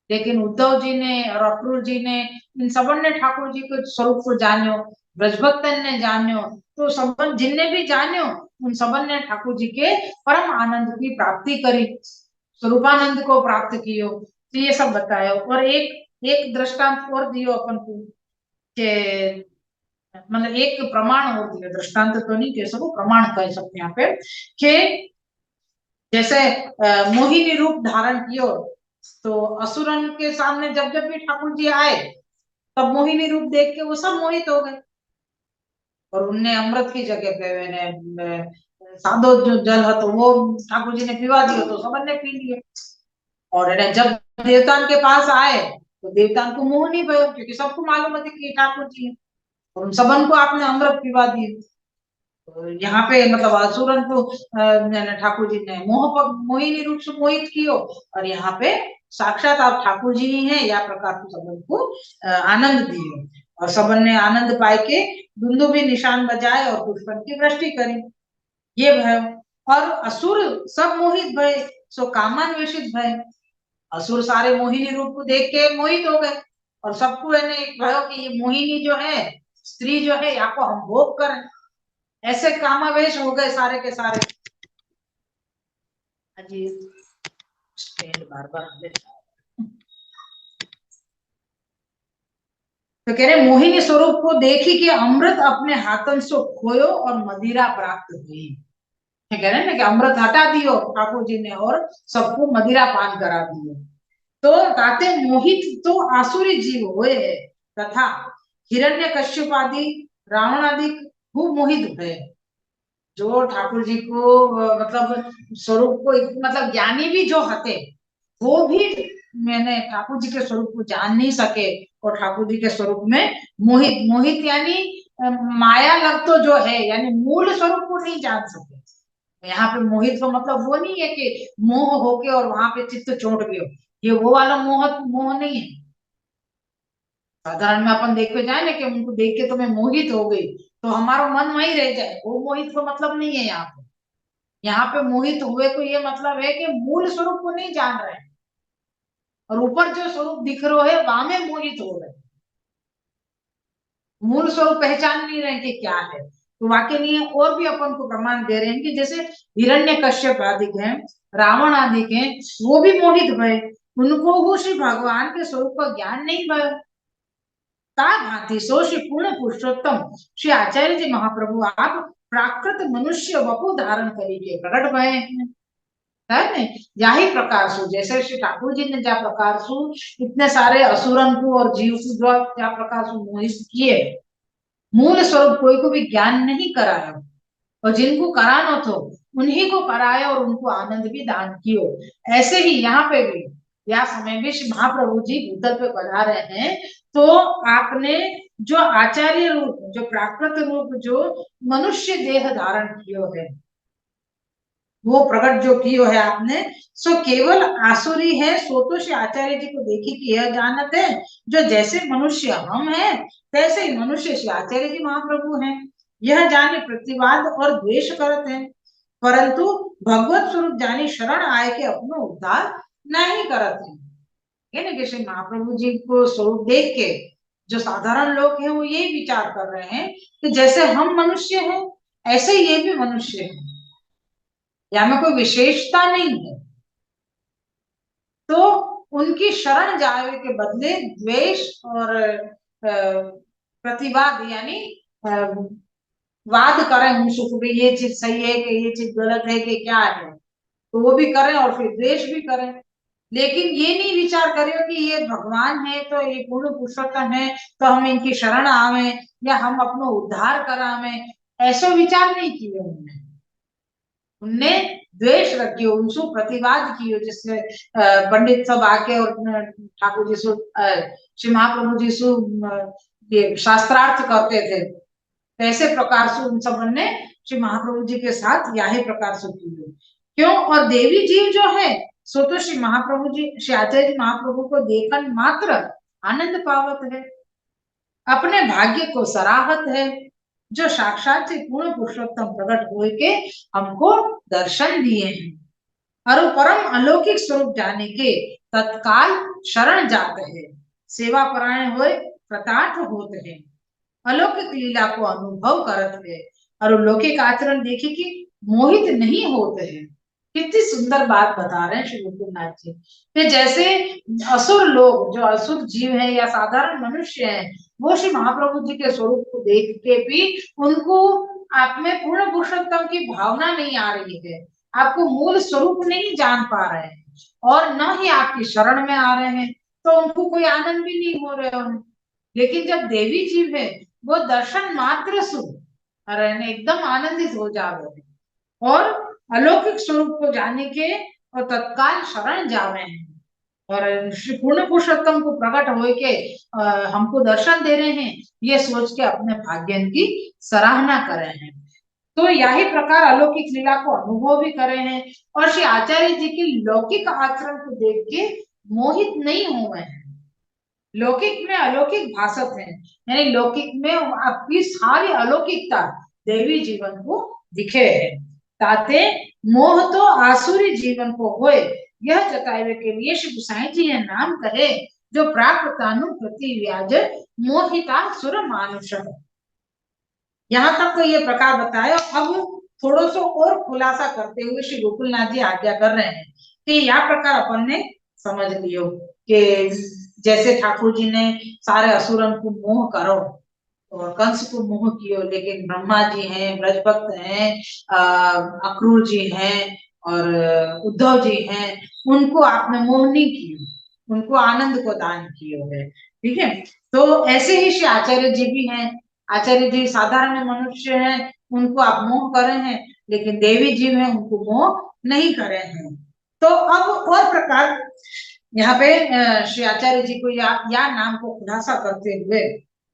लेकिन उद्धव जी ने और अक्रूर जी ने, इन सबन ने ठाकुर जी के स्वरूप को जान्यो, ब्रजभक्तन ने जान्यो, तो सबन जिनने भी जान्यो उन सबन ने ठाकुर जी के परम आनंद की प्राप्ति करी, स्वरूपानंद को प्राप्त कियो। तो ये सब बताया, और एक एक दृष्टांत और दियो अपन को, के मतलब एक प्रमाण और दिया, दृष्टांत तो नहीं कह सको, प्रमाण कह सकते हैं यहाँ पे, कि जैसे मोहिनी रूप धारण कियो, तो असुरन के सामने जब जब भी ठाकुर जी आए तब मोहिनी रूप देख के वो सब मोहित हो गए, और उनने अमृत की जगह पे मैंने सादो जो जल है तो वो ठाकुर जी ने पिवा दियो, तो सबन ने पी लिए। और जब देवतान के पास आए तो देवतान को मोह नहीं भयो, क्योंकि सबको मालूम है कि ठाकुर जी है, और उन सबन को आपने अमृत पिवा दिए। तो यहाँ पे मतलब असुरन को ठाकुर जी ने मोहिनी रूप से मोहित कियो, और यहाँ पे साक्षात आप ठाकुर जी ही हैं, या प्रकार को सबन को आनंद दिए, और सबन ने आनंद पाए के दुंदु भी निशान बजाए और पुष्पन की वृष्टि करी, ये भय। और असुर सब मोहित भय, सो कामान्वेषित भय, असुर सारे मोहिनी रूप को देख के मोहित हो गए, और सबको भयो कि ये मोहिनी जो है, स्त्री जो है, या को हम भोग करें, ऐसे कामावेश हो गए सारे के सारे। अजी स्टैंड बार बार तो कह रहे मोहिनी स्वरूप को देखी कि अमृत अपने हाथन से खोयो और मदिरा प्राप्त हुई। कह रहे ना कि अमृत हटा दियो ठाकुर जी ने और सबको मदिरा पान करा दियो, तो ताते मोहित तो आसुरी जीव हुए है, तथा हिरण्य कश्यप आदि, रावण आदि खूब मोहित हुए। जो ठाकुर जी को मतलब स्वरूप को मतलब ज्ञानी भी जो हते, वो भी मैंने ठाकुर जी के स्वरूप को जान नहीं सके, और ठाकुर जी के स्वरूप में मोहित, मोहित यानी माया लग तो जो है, यानी मूल स्वरूप को नहीं जान सके। यहाँ पे मोहित का मतलब वो नहीं है कि मोह होके और वहां पे चित्त चोट गयो, ये वो वाला मोह मोह नहीं है। साधारण में अपन देख के जाए ना कि उनको देख के तो मैं मोहित हो गई, तो हमारा मन वहीं रह जाए, वो मोहित का मतलब नहीं है यहाँ पे। यहाँ पे मोहित हुए को ये मतलब है कि मूल स्वरूप को नहीं जान रहे, और ऊपर जो स्वरूप दिख रहा है वहां में मोहित हो रहे, मूल स्वरूप पहचान नहीं रहे कि क्या है। तो वाक्य लिए और भी अपन को प्रमाण दे रहे हैं कि जैसे हिरण्य कश्यप आदि हैं, रावण आदि हैं, वो भी मोहित भय, उनको वो श्री भगवान के स्वरूप का ज्ञान नहीं भय। ता भांति सो श्री पूर्ण पुरुषोत्तम श्री आचार्य जी महाप्रभु आप प्राकृत मनुष्य वपु धारण करी के प्रकट भय हैं। है ने याही प्रकार सु जैसे श्री ठाकुर जी ने ज्या प्रकार सु इतने सारे असुरन को और जीव को जो ज्या प्रकार सु मोहित किए, मूल स्वरूप कोई को भी ज्ञान नहीं कराया और जिनको कराना थो उन्हीं को कराया और उनको आनंद भी दान कियो। ऐसे ही यहाँ पे भी या समय भी श्री महाप्रभु जी भूतल पे बना रहे हैं, तो आपने जो आचार्य रूप, जो प्राकृत रूप, जो मनुष्य देह धारण कियो है, वो प्रकट जो कियो है आपने, सो केवल आसुरी है। सो तो श्री आचार्य जी को देखी कि यह जानते हैं जो जैसे मनुष्य हम हैं तैसे ही मनुष्य श्री आचार्य जी महाप्रभु हैं, यह जाने प्रतिवाद और द्वेष करते हैं, परंतु भगवत स्वरूप जानी शरण आए के अपनो उद्धार नहीं करते हैं। ये ना कि श्री महाप्रभु जी को स्वरूप देख के जो साधारण लोग हैं वो यही विचार कर रहे हैं कि जैसे हम मनुष्य हैं ऐसे ये भी मनुष्य है, या में कोई विशेषता नहीं है, तो उनकी शरण जाने के बदले द्वेष और प्रतिवाद यानी वाद करें उनसे कि ये चीज सही है कि ये चीज गलत है कि क्या है, तो वो भी करें और फिर द्वेष भी करें। लेकिन ये नहीं विचार करें कि ये भगवान है तो ये पूर्ण पुरुषोत्तम है तो हम इनकी शरण आवे या हम अपनो उद्धार करावे, ऐसा विचार नहीं किए उन्होंने। उनने द्वेष रखियो, उनसे प्रतिवाद कियो, जिससे पंडित सब आके और ठाकुर जी से श्री महाप्रभु जी से ये शास्त्रार्थ करते थे, ऐसे प्रकार से उन सब ने श्री महाप्रभु जी के साथ यही प्रकार से किए। क्यों? और देवी जीव जो है सो तो श्री महाप्रभु जी, श्री आचार्य जी महाप्रभु को देखन मात्र आनंद पावत है, अपने भाग्य को सराहत है, जो साक्षात से पूर्ण पुरुषोत्तम प्रकट हुए के हमको दर्शन दिए हैं और परम अलौकिक स्वरूप जाने के तत्काल शरण जाते हैं, सेवा परायण हुए कृतार्थ होते हैं, अलौकिक लीला को अनुभव करते हैं और लौकिक आचरण देखे कि मोहित नहीं होते हैं। कितनी सुंदर बात बता रहे हैं श्री गोकुलनाथ जी कि जैसे असुर लोग, जो असुर जीव है या साधारण मनुष्य है, वो श्री महाप्रभु जी के स्वरूप को देख के भी उनको आप में पूर्ण पुरुषोत्तम की भावना नहीं आ रही है, आपको मूल स्वरूप नहीं जान पा रहे हैं और न ही आपकी शरण में आ रहे हैं, तो उनको कोई आनंद भी नहीं हो रहे हैं। लेकिन जब देवी जीव है वो दर्शन मात्र सु रहने एकदम आनंदित हो जावे और अलौकिक स्वरूप को जाने के और तत्काल शरण जावे हैं और श्री पूर्ण पुरुषोत्तम को प्रकट हो के हमको दर्शन दे रहे हैं, ये सोच के अपने भाग्य की सराहना कर रहे हैं। तो यही प्रकार अलौकिक लीला को अनुभव भी करे हैं और श्री आचार्य जी के लौकिक आचरण को देख के मोहित नहीं हुए हैं। लौकिक में अलौकिक भाषत है, यानी लौकिक में आपकी सारी अलौकिकता देवी जीवन को दिखे है, ताते मोह तो आसुरी जीवन को होए, यह जतावे के लिए श्री गुसाई जी यह नाम कहे, जो प्राकृतानु प्रति व्याज मोहिता सुर मानुष। यहाँ तक तो ये प्रकार बताया। अब थोड़ा सा और खुलासा करते हुए श्री गोकुलनाथ जी आज्ञा कर रहे हैं कि यह प्रकार अपन ने समझ लियो कि जैसे ठाकुर जी ने सारे असुरन को मोह करो और कंस को मोह कियो, लेकिन ब्रह्मा जी हैं, ब्रजभक्त हैं, अक्रूर जी हैं और उद्धव जी हैं, उनको आपने मोह नहीं किया, उनको आनंद को दान कियो है। ठीक है, तो ऐसे ही श्री आचार्य जी भी हैं। आचार्य जी साधारण मनुष्य हैं, उनको आप मोह करे हैं, लेकिन देवी जीव हैं, उनको मोह नहीं करे हैं। तो अब और प्रकार यहाँ पे श्री आचार्य जी को या नाम को खुलासा करते हुए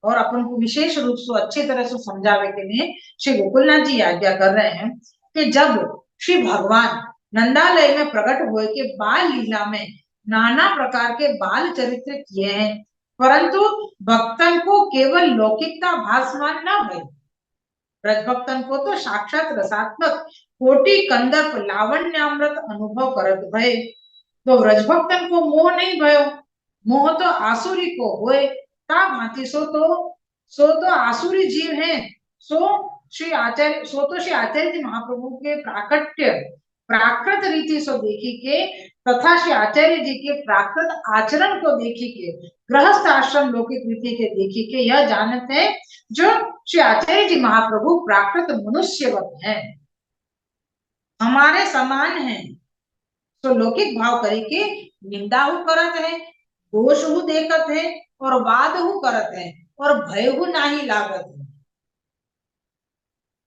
और अपन को विशेष रूप से अच्छी तरह से समझावे के लिए श्री गोकुलनाथ जी आज्ञा कर रहे हैं कि जब श्री भगवान नंदालय में प्रकट हुए के बाल लीला में नाना प्रकार के बाल चरित्र किए हैं, परंतु भक्तन को केवल लौकिकता भासमान न भई, ब्रजभक्तन को तो साक्षात रसात्मक कोटि कंदर्प लावण्यामृत अनुभव करत भय। तो ब्रजभक्तन को मोह नहीं भयो, मोह तो आसुरी को होए, ता भांति सो तो आसुरी जीव हैं, सो श्री आचार्य जी महाप्रभु के प्राकट्य प्राकृत रीति से देखी के तथा श्री आचार्य जी के प्राकृत आचरण को देखी के गृहस्थ आश्रम लौकिक रीति के देखी के यह जानते हैं जो श्री आचार्य जी महाप्रभु प्राकृत मनुष्यवत हैं, हमारे समान हैं, तो लौकिक भाव करी के निंदा हु करत है, दोष हु देखत है और वाद हु करत है और भय हु नाही लागत है।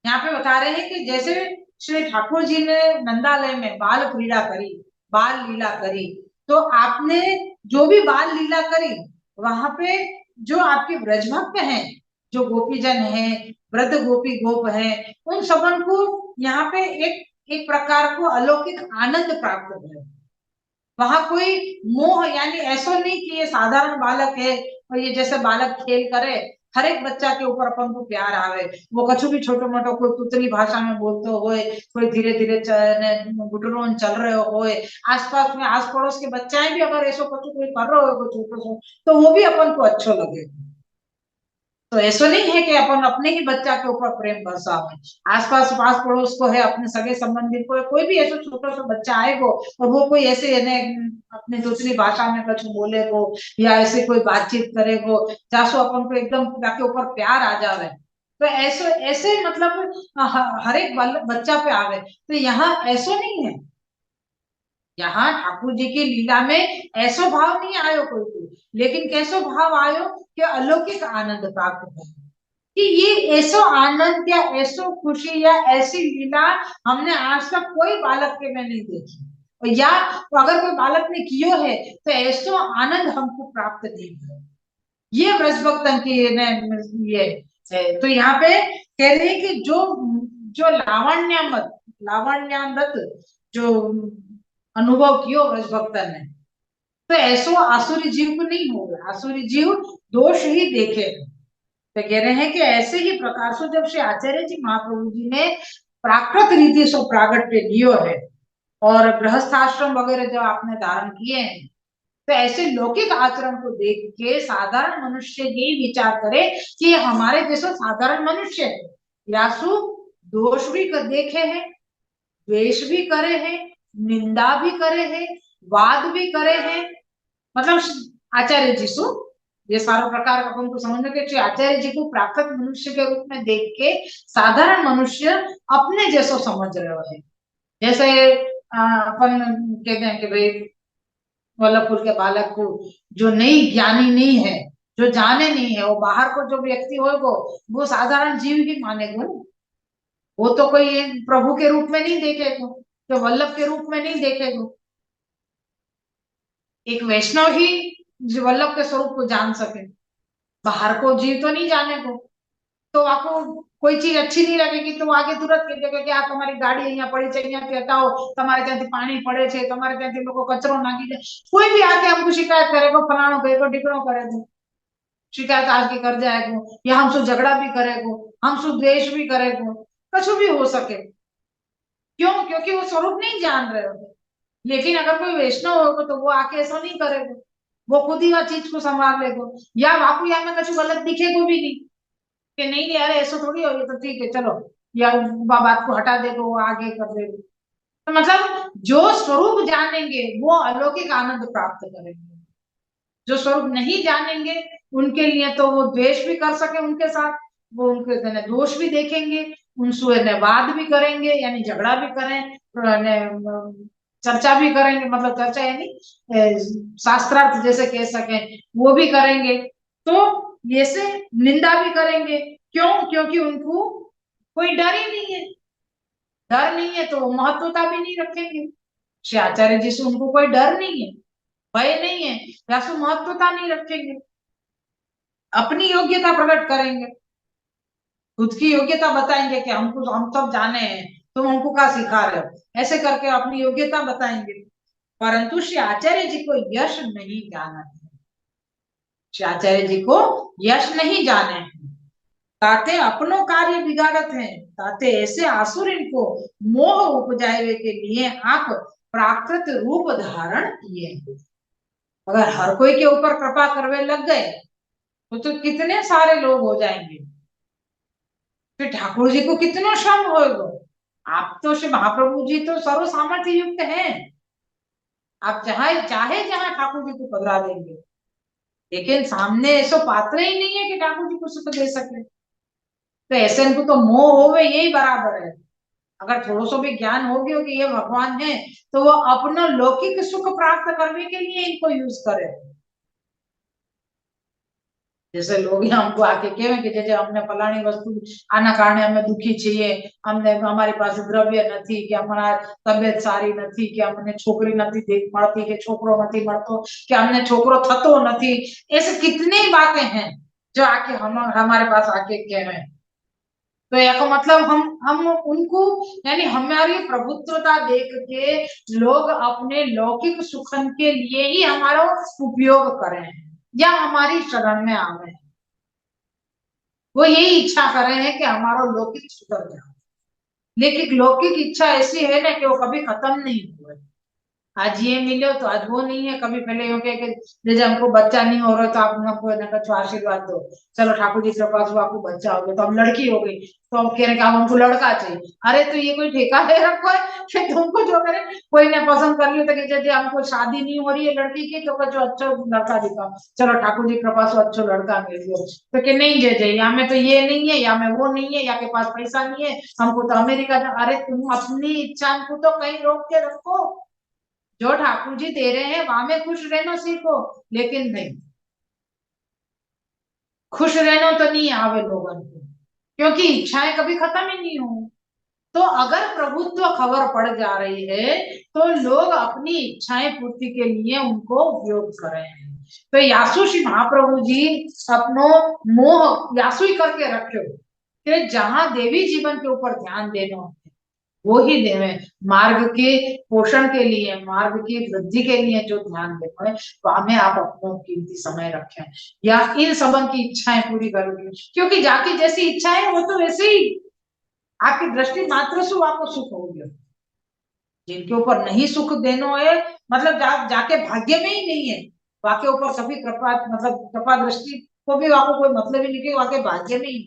यहाँ पे बता रहे हैं कि जैसे श्री ठाकुर जी ने नंदालय में बाल क्रीड़ा करी, बाल लीला करी, तो आपने जो भी बाल लीला करी वहां पे जो आपके ब्रज भक्त हैं, जो गोपीजन हैं, वृद्ध गोपी गोप हैं, उन सबन को यहाँ पे एक एक प्रकार को अलौकिक आनंद प्राप्त है। वहां कोई मोह, यानी ऐसा नहीं कि ये साधारण बालक है और ये जैसे बालक खेल करे, हर एक बच्चा के ऊपर अपन को प्यार आवे, वो कछु भी छोटो मोटो कोई पुतली भाषा में बोलते होए, कोई धीरे धीरे गुटरोन चल रहे होए, आसपास में आस पड़ोस के बच्चाएं भी अगर ऐसा कछु कोई कर रहे हो कोई छोटो सो, तो वो भी अपन को अच्छो लगे। तो ऐसा नहीं है कि अपन अपने ही बच्चा के ऊपर प्रेम बरसावे, आसपास पास पड़ोस को है, अपने सगे संबंधी को है, कोई भी ऐसा छोटा सा बच्चा आएगो और वो कोई ऐसे अपने दूसरी भाषा में कुछ बोलेगो या ऐसे कोई बातचीत करेगो, जासो अपन को एकदम के ऊपर प्यार आ जावे, तो ऐसे ऐसे मतलब हर एक बच्चा पे आवे। तो यहाँ ऐसा नहीं है, यहाँ ठाकुर जी की लीला में ऐसो भाव नहीं आयो कोई को, लेकिन कैसो भाव आयो कि अलौकिक आनंद प्राप्त हो, कि ये ऐसो आनंद या ऐसो खुशी या ऐसी लीला हमने आज तक कोई बालक के में नहीं देखी, और या तो अगर कोई बालक ने कियो है तो ऐसो आनंद हमको प्राप्त नहीं हुआ। ये ब्रज भक्तन की ये है। तो यहाँ पे कह रहे हैं कि जो जो लावण्यामृत जो अनुभव कियो ब्रज भक्तन ने, तो ऐसो आसुरी जीव को नहीं होगा, आसुरी जीव दोष ही देखे। तो कह रहे हैं कि ऐसे ही प्रकार से जब श्री आचार्य जी महाप्रभु जी ने प्राकृत रीति से प्रागट्य लियो है और गृहस्थाश्रम वगैरह जो आपने धारण किए हैं, तो ऐसे लौकिक आचरण को देख के साधारण मनुष्य यही विचार करे कि ये हमारे जैसा साधारण मनुष्य है, यासु दोष भी देखे हैं, द्वेष भी करे हैं, निंदा भी करे हैं, वाद भी करे हैं, मतलब आचार्य जी सु ये सारा प्रकार अपन को समझने के आचार्य जी को प्राकृत मनुष्य के रूप में देख के साधारण मनुष्य अपने जैसा समझ रहे हैं। जैसे अपन कहते हैं कि भाई वल्लभपुर के बालक को जो नहीं ज्ञानी नहीं है, जो जाने नहीं है, वो बाहर को जो व्यक्ति होगा वो साधारण जीव ही मानेगा, वो तो कोई प्रभु के रूप में नहीं देखेगा, तो वल्लभ के रूप में नहीं देखेगा। एक वैष्णव ही वल्लभ के स्वरूप को जान सके, बाहर को जीव तो नहीं जाने को। तो आपको कोई चीज अच्छी नहीं लगेगी तो आगे तुरंत कह देगा कि आ तुम्हारी गाड़ी અહીંયા પડી છે અહીંયાથી હટાવો, તમારે ત્યાંથી પાણી પડે છે, તમારે ત્યાંથી લોકો કચરો નાખી દે, कोई भी आके हमको शिकायत करेगा, फलाणो करेगा ढिकड़ो करेगा, शिकायत आके कर जाएगा, या हमसे झगड़ा भी करेगा, हमसे द्वेष भी करेगा, कुछ भी हो सके। क्यों? क्योंकि वो स्वरूप नहीं जान रहे होते। लेकिन अगर कोई वैष्णव होगा तो वो आके ऐसा नहीं करेगा, वो खुद ही वह चीज को संभाल लेगा, या वाकू या में कुछ गलत दिखेगा भी नहीं कि नहीं यार ऐसा थोड़ी हो, ये तो ठीक है चलो, या बात को हटा देगा, वो आगे कर देगा। तो मतलब जो स्वरूप जानेंगे वो अलौकिक आनंद प्राप्त करेंगे, जो स्वरूप नहीं जानेंगे उनके लिए तो वो द्वेष भी कर सके उनके साथ, वो उनके दोष भी देखेंगे, उनसे वाद भी करेंगे, यानी झगड़ा भी करें, चर्चा भी करेंगे, मतलब चर्चा यानी शास्त्रार्थ जैसे कह सके वो भी करेंगे, तो ऐसे निंदा भी करेंगे। क्यों? क्योंकि उनको कोई डर ही नहीं है, डर नहीं है तो महत्वता भी नहीं रखेंगे। श्री आचार्य जी से उनको कोई डर नहीं है, भय नहीं है, या सो महत्वता नहीं रखेंगे, अपनी योग्यता प्रकट करेंगे, खुद की योग्यता बताएंगे कि हमको हम सब जाने हैं, तुम हमको क्या सिखा रहे हो, ऐसे करके अपनी योग्यता बताएंगे। परंतु श्री आचार्य जी को यश नहीं जाना है, श्री आचार्य जी को यश नहीं जाने हैं, ताते अपनो कार्य बिगाड़त है, ताते ऐसे आसुर इनको मोह उपजाए के लिए आप प्राकृत रूप धारण किए। अगर हर कोई के ऊपर कृपा करवे लग गए तो कितने सारे लोग हो जाएंगे, फिर ठाकुर जी को कितना श्रम होगा। आप तो श्री महाप्रभु जी तो सर्व सामर्थ्य युक्त हैं, आप चाहे चाहे जहां ठाकुर जी को पधरा देंगे, लेकिन सामने ऐसा पात्र ही नहीं है कि ठाकुर जी को सुख दे सके। तो ऐसे इनको तो मोह होवे यही बराबर है। अगर थोड़ा सा भी ज्ञान हो गया कि ये भगवान है, तो वो अपना लौकिक सुख प्राप्त करने के लिए इनको यूज करे। जैसे लोग हमको आके कहे कि जैसे हमने फलानी वस्तु आना कारणे हमें दुखी चाहिए, हमने हमारी पास द्रव्य નથી कि हमारा तबियत सारी નથી कि हमने छोकरी નથી देख મળતી कि छोकरो નથી મળતો कि हमने छोकरो थतो નથી, ऐसे कितनी बातें हैं जो आके हम हमारे पास आके कह रहे हैं। तो या का मतलब हम उनको यानी हमारी प्रभुत्वता देख के लोग अपने लौकिक सुखन के लिए ही हमारा उपयोग करें या हमारी शरण में आवे, वो यही इच्छा कर रहे हैं कि हमारा लौकिक सुधर जाए। लेकिन लौकिक इच्छा ऐसी है ना कि वो कभी खत्म नहीं हुए। आज ये मिलो तो आज वो नहीं है। कभी पहले यूं कहे कि जैसे हमको बच्चा नहीं हो रहा तो आप हमको कुछ आशीर्वाद दो, चलो ठाकुर जी के पास आपको बच्चा हो गया, तो हम लड़की हो गई तो हम कह रहे कि हमको लड़का चाहिए। अरे तो ये कोई ठेका दे रखो है कि तुमको जो करे, कोई ने पसंद कर लियो तो कि जैसे हमको शादी नहीं हो रही है लड़की की तो कुछ अच्छा लड़का दिखाओ, चलो ठाकुर जी के पास अच्छा लड़का मिल गया तो कि नहीं जय जय, या में तो ये नहीं है या में वो नहीं है, या के पास पैसा नहीं है, हमको तो अमेरिका। अरे तुम अपनी इच्छा को तो कहीं रोक के रखो, जो ठाकुर जी दे रहे हैं वहां में खुश रहना सीखो। लेकिन नहीं, खुश रहना तो नहीं आवे लोगों को, क्योंकि इच्छाएं कभी खत्म ही नहीं हो। तो अगर प्रभुत्व खबर पड़ जा रही है तो लोग अपनी इच्छाएं पूर्ति के लिए उनको उपयोग कर रहे हैं। तो यासु श्री महाप्रभु जी अपनो मोह यासु ही करके रखे कि जहां देवी जीवन के ऊपर ध्यान देना वो ही देवे, मार्ग के पोषण के लिए मार्ग की वृद्धि के लिए जो ध्यान देना है तो हमें आप अपना कीमती समय रखें या इन सबन की इच्छाएं पूरी करोगे, क्योंकि जाकी जैसी इच्छा है वो तो वैसे ही आपकी दृष्टि मात्र से आपको सुख हो गया। जिनके ऊपर नहीं सुख देना है मतलब जाके भाग्य में ही नहीं है, वाके ऊपर सभी कृपा मतलब कृपा दृष्टि को भी आपको कोई मतलब ही नहीं कि वाके भाग्य में ही,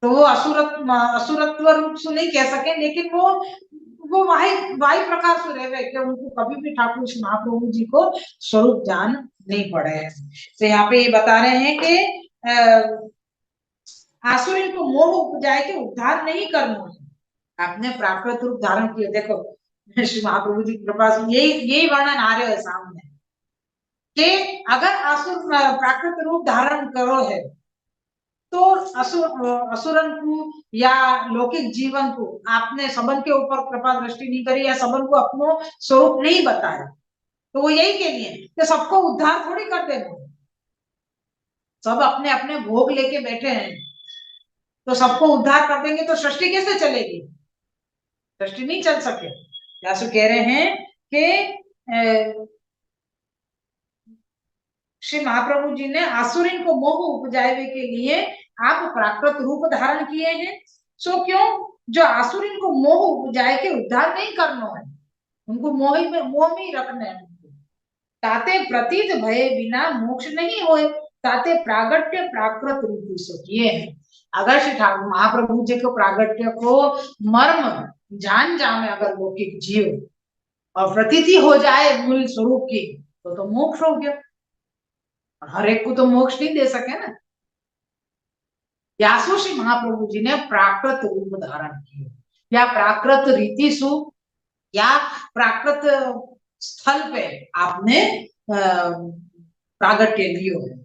तो वो असुरत्व रूप से नहीं कह सके, लेकिन वो वाही वाही प्रकार से रहे कि उनको कभी भी ठाकुर महाप्रभु जी को स्वरूप जान नहीं पड़े है। तो यहाँ पे ये बता रहे हैं कि आसुरी को मोह उपजाए के उद्धार नहीं करना है, आपने प्राकृत रूप धारण किया। देखो श्री महाप्रभु जी की कृपा से यही वर्णन आ रहे है सामने कि अगर असुर प्राकृत रूप धारण करो है तो असुरन को या लौकिक जीवन को आपने सबन के ऊपर कृपा दृष्टि नहीं करी या सबन को अपनो स्वरूप नहीं बताया, तो वो यही के लिए कि सबको उद्धार थोड़ी कर देना, सब अपने अपने भोग लेके बैठे हैं, तो सबको उद्धार कर देंगे तो सृष्टि कैसे चलेगी, सृष्टि नहीं चल सके। यासु कह रहे हैं कि श्री महाप्रभु जी ने आसुरिन को मोह उपजावे के लिए आप प्राकृत रूप धारण किए हैं। सो क्यों, जो आसुरिन को मोह उपजाए के उद्धार नहीं करना है, उनको मोह में ही रखना है। ताते प्रतीत भय बिना मोक्ष नहीं होए, ताते प्रागट्य प्राकृत रूप से किए हैं। अगर श्री ठाकुर महाप्रभु जी को प्रागट्य को मर्म जान जाए अगर लौकिक जीव और प्रतीति हो जाए मूल स्वरूप की तो मोक्ष हो गया। हर एक को तो मोक्ष नहीं दे सके ना। यासु श्री महाप्रभु जी ने प्राकृत रूप धारण किए या प्राकृत रीति सु या प्राकृत स्थल पे आपने प्रागट्य लियो है।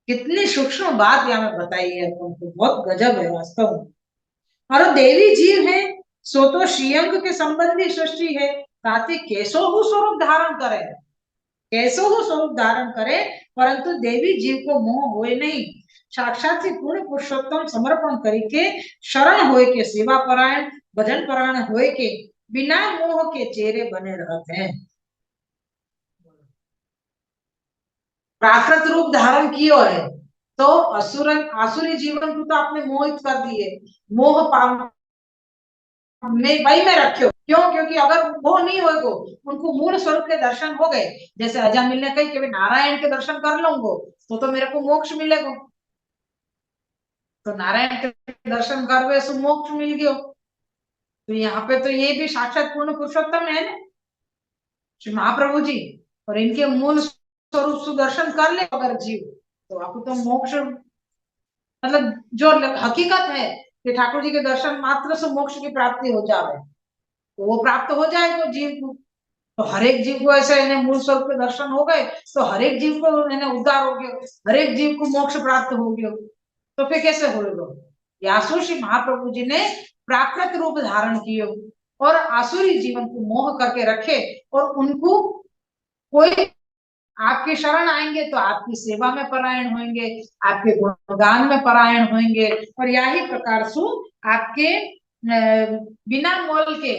कितनी सूक्ष्म बात यहाँ में बताई है तुमको, बहुत गजब है वास्तव में। और देवी जीव है सो तो श्रीअंग के संबंधी सृष्टि है, ताते कैसो हु स्वरूप धारण करे, कैसो हु स्वरूप धारण करे, परंतु देवी जीव को मोह होए नहीं। साक्षात से पूर्ण पुरुषोत्तम समर्पण करके शरण होए के सेवा परायण भजन परायण होए के बिना मोह के चेहरे बने रहते हैं। प्राकृत रूप धारण कियो है तो आसुरी जीवन को तो आपने मोहित कर दिए, मोह में वही में रखियो। क्यों, क्योंकि अगर वो नहीं होगा उनको मूल स्वरूप के दर्शन हो गए, जैसे अजामिल ने कही कि नारायण के दर्शन कर लूंगा तो मेरे को मोक्ष मिलेगा, तो नारायण के दर्शन करवे सो मोक्ष मिल गयो। तो यहाँ पे तो ये भी साक्षात पूर्ण पुरुषोत्तम है ना श्री महाप्रभु जी, और इनके मूल स्वरूप सुदर्शन कर ले अगर जीव तो आपको तो मोक्ष मतलब जो हकीकत है कि ठाकुर जी के दर्शन मात्र से मोक्ष की प्राप्ति हो जाए, तो वो प्राप्त हो जाएगा जीव को। तो हर एक जीव को ऐसे इन्हें मूल स्वरूप के दर्शन हो गए तो हर एक जीव को इन्हें उद्धार हो गया, हर एक जीव को मोक्ष प्राप्त हो गया, तो फिर कैसे होगा? यासु श्री महाप्रभु जी ने प्राकृत रूप धारण किए और आसुरी जीवन को मोह करके रखे, और उनको कोई आपके शरण आएंगे तो आपकी सेवा में परायण होंगे, आपके गुणगान में परायण होंगे, और यही प्रकार से आपके बिना मोल के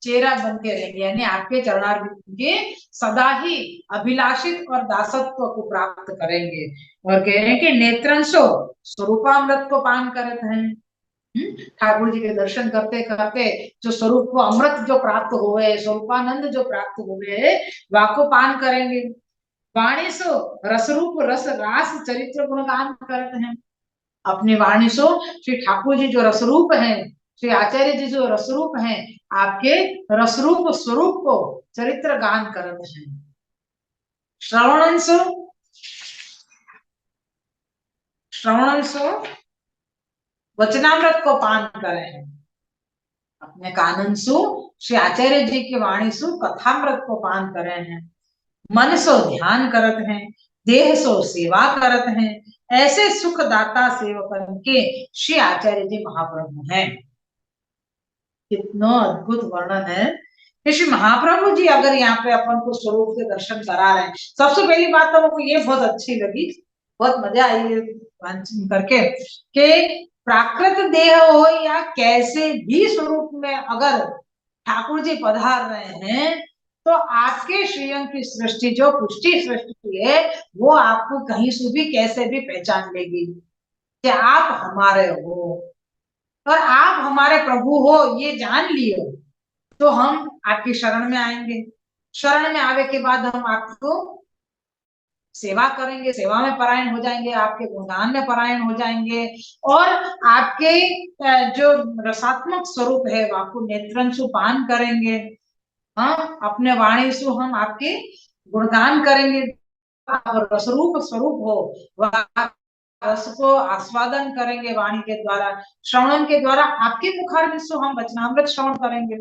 चेहरा बन के रहेंगे, यानी आपके चरणारविंद के सदा ही अभिलाषित और दासत्व को प्राप्त करेंगे। और कह रहे हैं कि नेत्रंशो स्वरूपामृत को पान करते हैं। ठाकुर जी के दर्शन करते करते जो स्वरूप को अमृत जो प्राप्त हुए, स्वरूपानंद जो प्राप्त हुए, वाको पान करेंगे। वाणी सो रसरूप रस रास चरित्र गुणगान करते हैं। अपनी वाणी सो श्री ठाकुर जी जो रसरूप हैं, श्री आचार्य जी जो रसरूप हैं, आपके रसरूप स्वरूप को चरित्र गान करते हैं। श्रवणंसो वचनामृत को पान करे हैं। अपने कानन सु श्री आचार्य जी की वाणी सु कथामृत को पान करे हैं। मन सो ध्यान करत हैं, देह सो सेवा करत हैं, ऐसे सुखदाता सेवकन के श्री आचार्य जी महाप्रभु हैं। कितना अद्भुत वर्णन है कि श्री महाप्रभु जी अगर यहाँ पे अपन को स्वरूप के दर्शन करा रहे हैं। सबसे पहली बात तो मुझको ये बहुत अच्छी लगी, बहुत मजा आई वाचन करके, कि प्राकृत देह हो या कैसे भी स्वरूप में अगर ठाकुर जी पधार रहे हैं तो आपके श्रीअंग की सृष्टि जो पुष्टि सृष्टि है वो आपको कहीं से भी कैसे भी पहचान लेगी कि आप हमारे हो और आप हमारे प्रभु हो, ये जान लियो तो हम आपकी शरण में आएंगे। शरण में आने के बाद हम आपको सेवा करेंगे, सेवा में परायण हो जाएंगे, आपके गुणगान में परायण हो जाएंगे, और आपके जो रसात्मक स्वरूप है आपको नेत्रंशु पान करेंगे। हाँ, अपने वाणी से हम आपके गुणगान करेंगे, और रसरूप स्वरूप हो वह रस को आस्वादन करेंगे वाणी के द्वारा, श्रवण के द्वारा आपके मुखार से हम वचनामृत श्रवण करेंगे,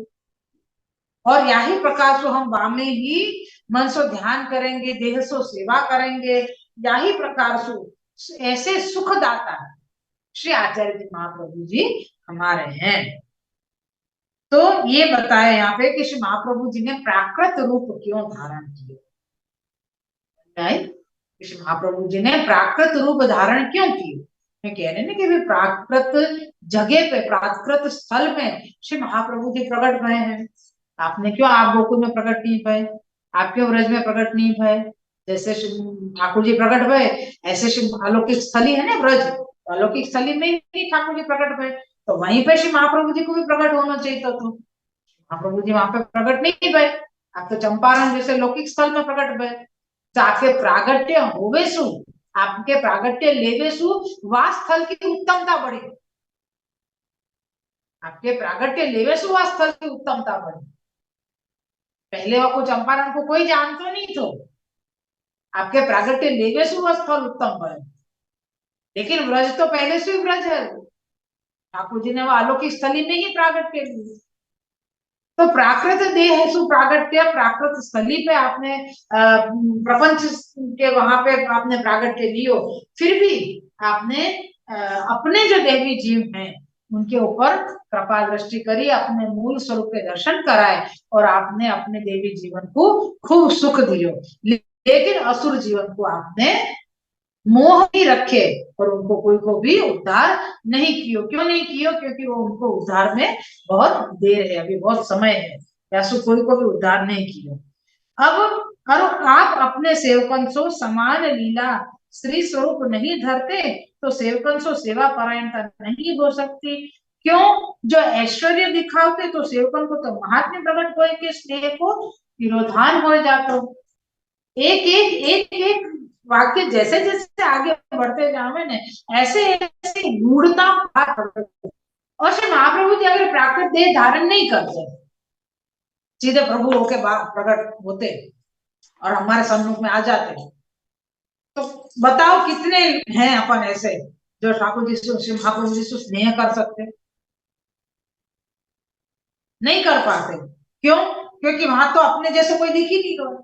और यही प्रकार से हम वामे ही मन से ध्यान करेंगे, देह से सेवा करेंगे। यही प्रकार से ऐसे सुखदाता श्री आचार्य जी महाप्रभु जी हमारे हैं। तो ये बताया यहाँ पे कि श्री महाप्रभु जी ने प्राकृत रूप क्यों धारण किए। श्री महाप्रभु जी ने प्राकृत रूप धारण क्यों किए? मैं कह रहे ना कि प्राकृत जगह पे, प्राकृत स्थल में श्री महाप्रभु जी प्रकट भय हैं। आपने क्यों आप गोकुल में प्रकट नहीं भय, आप क्यों ब्रज में प्रकट नहीं भय? जैसे ठाकुर जी प्रकट भय ऐसे श्री अलौकिक स्थली है ना ब्रज, अलौकिक स्थली में ही ठाकुर जी प्रकट भय, तो वहीं पे श्री महाप्रभु जी को भी प्रकट होना चाहिए था। तो महाप्रभु जी वहां पे प्रकट नहीं भय, आप तो चंपारण जैसे लौकिक स्थल में प्रकट भय। तो आपके प्रागट्य होवे सु, आपके प्रागट्य लेवे सु वह स्थल की उत्तमता बढ़ी, आपके प्रागट्य लेवे सु वह स्थल की उत्तमता बढ़ी। पहले वो को चंपारण को कोई जानतो नहीं तो आपके प्रागट्य लेवे सु वह स्थल उत्तम बढ़े, लेकिन व्रज तो पहले से ही व्रज है, ठाकुर जी ने वो अलौकिक स्थली में ही प्रागट्य लिए। तो प्राकृत देह सु प्रागट्य, प्राकृत स्थली पे आपने प्रपंच के वहां पे आपने प्रागट्य लियो, फिर भी आपने अपने जो देवी जीव हैं उनके ऊपर कृपा दृष्टि करी, अपने मूल स्वरूप के दर्शन कराए, और आपने अपने देवी जीवन को खूब सुख दियो, लेकिन असुर जीवन को आपने मोह ही रखे और उनको कोई को भी उद्धार नहीं कियो। क्यों नहीं कियो? क्योंकि वो उनको उद्धार में बहुत देर है, अभी बहुत समय है, या सो कोई को भी उद्धार नहीं कियो। अब आप अपने सेवकन सो समान लीला श्री स्वरूप नहीं धरते तो सेवकन सो सेवा परायणता नहीं हो सकती। क्यों? जो ऐश्वर्य दिखाते तो सेवकन को तो महात्म्य प्रकट होए के स्नेह को तिरोधान हो जातो। एक एक एक एक वाक्य जैसे जैसे आगे बढ़ते जावे ने ऐसे ऐसे गूढ़ता और श्री महाप्रभु जी अगर प्राकृत देह धारण नहीं करते, सीधे प्रभु होके प्रकट होते और हमारे सम्मुख में आ जाते, तो बताओ कितने हैं अपन ऐसे जो ठाकुर जी से, श्री महाप्रभु जी से स्नेह कर सकते। नहीं कर पाते। क्यों? क्योंकि वहां तो अपने जैसे कोई दिख ही नहीं रहा।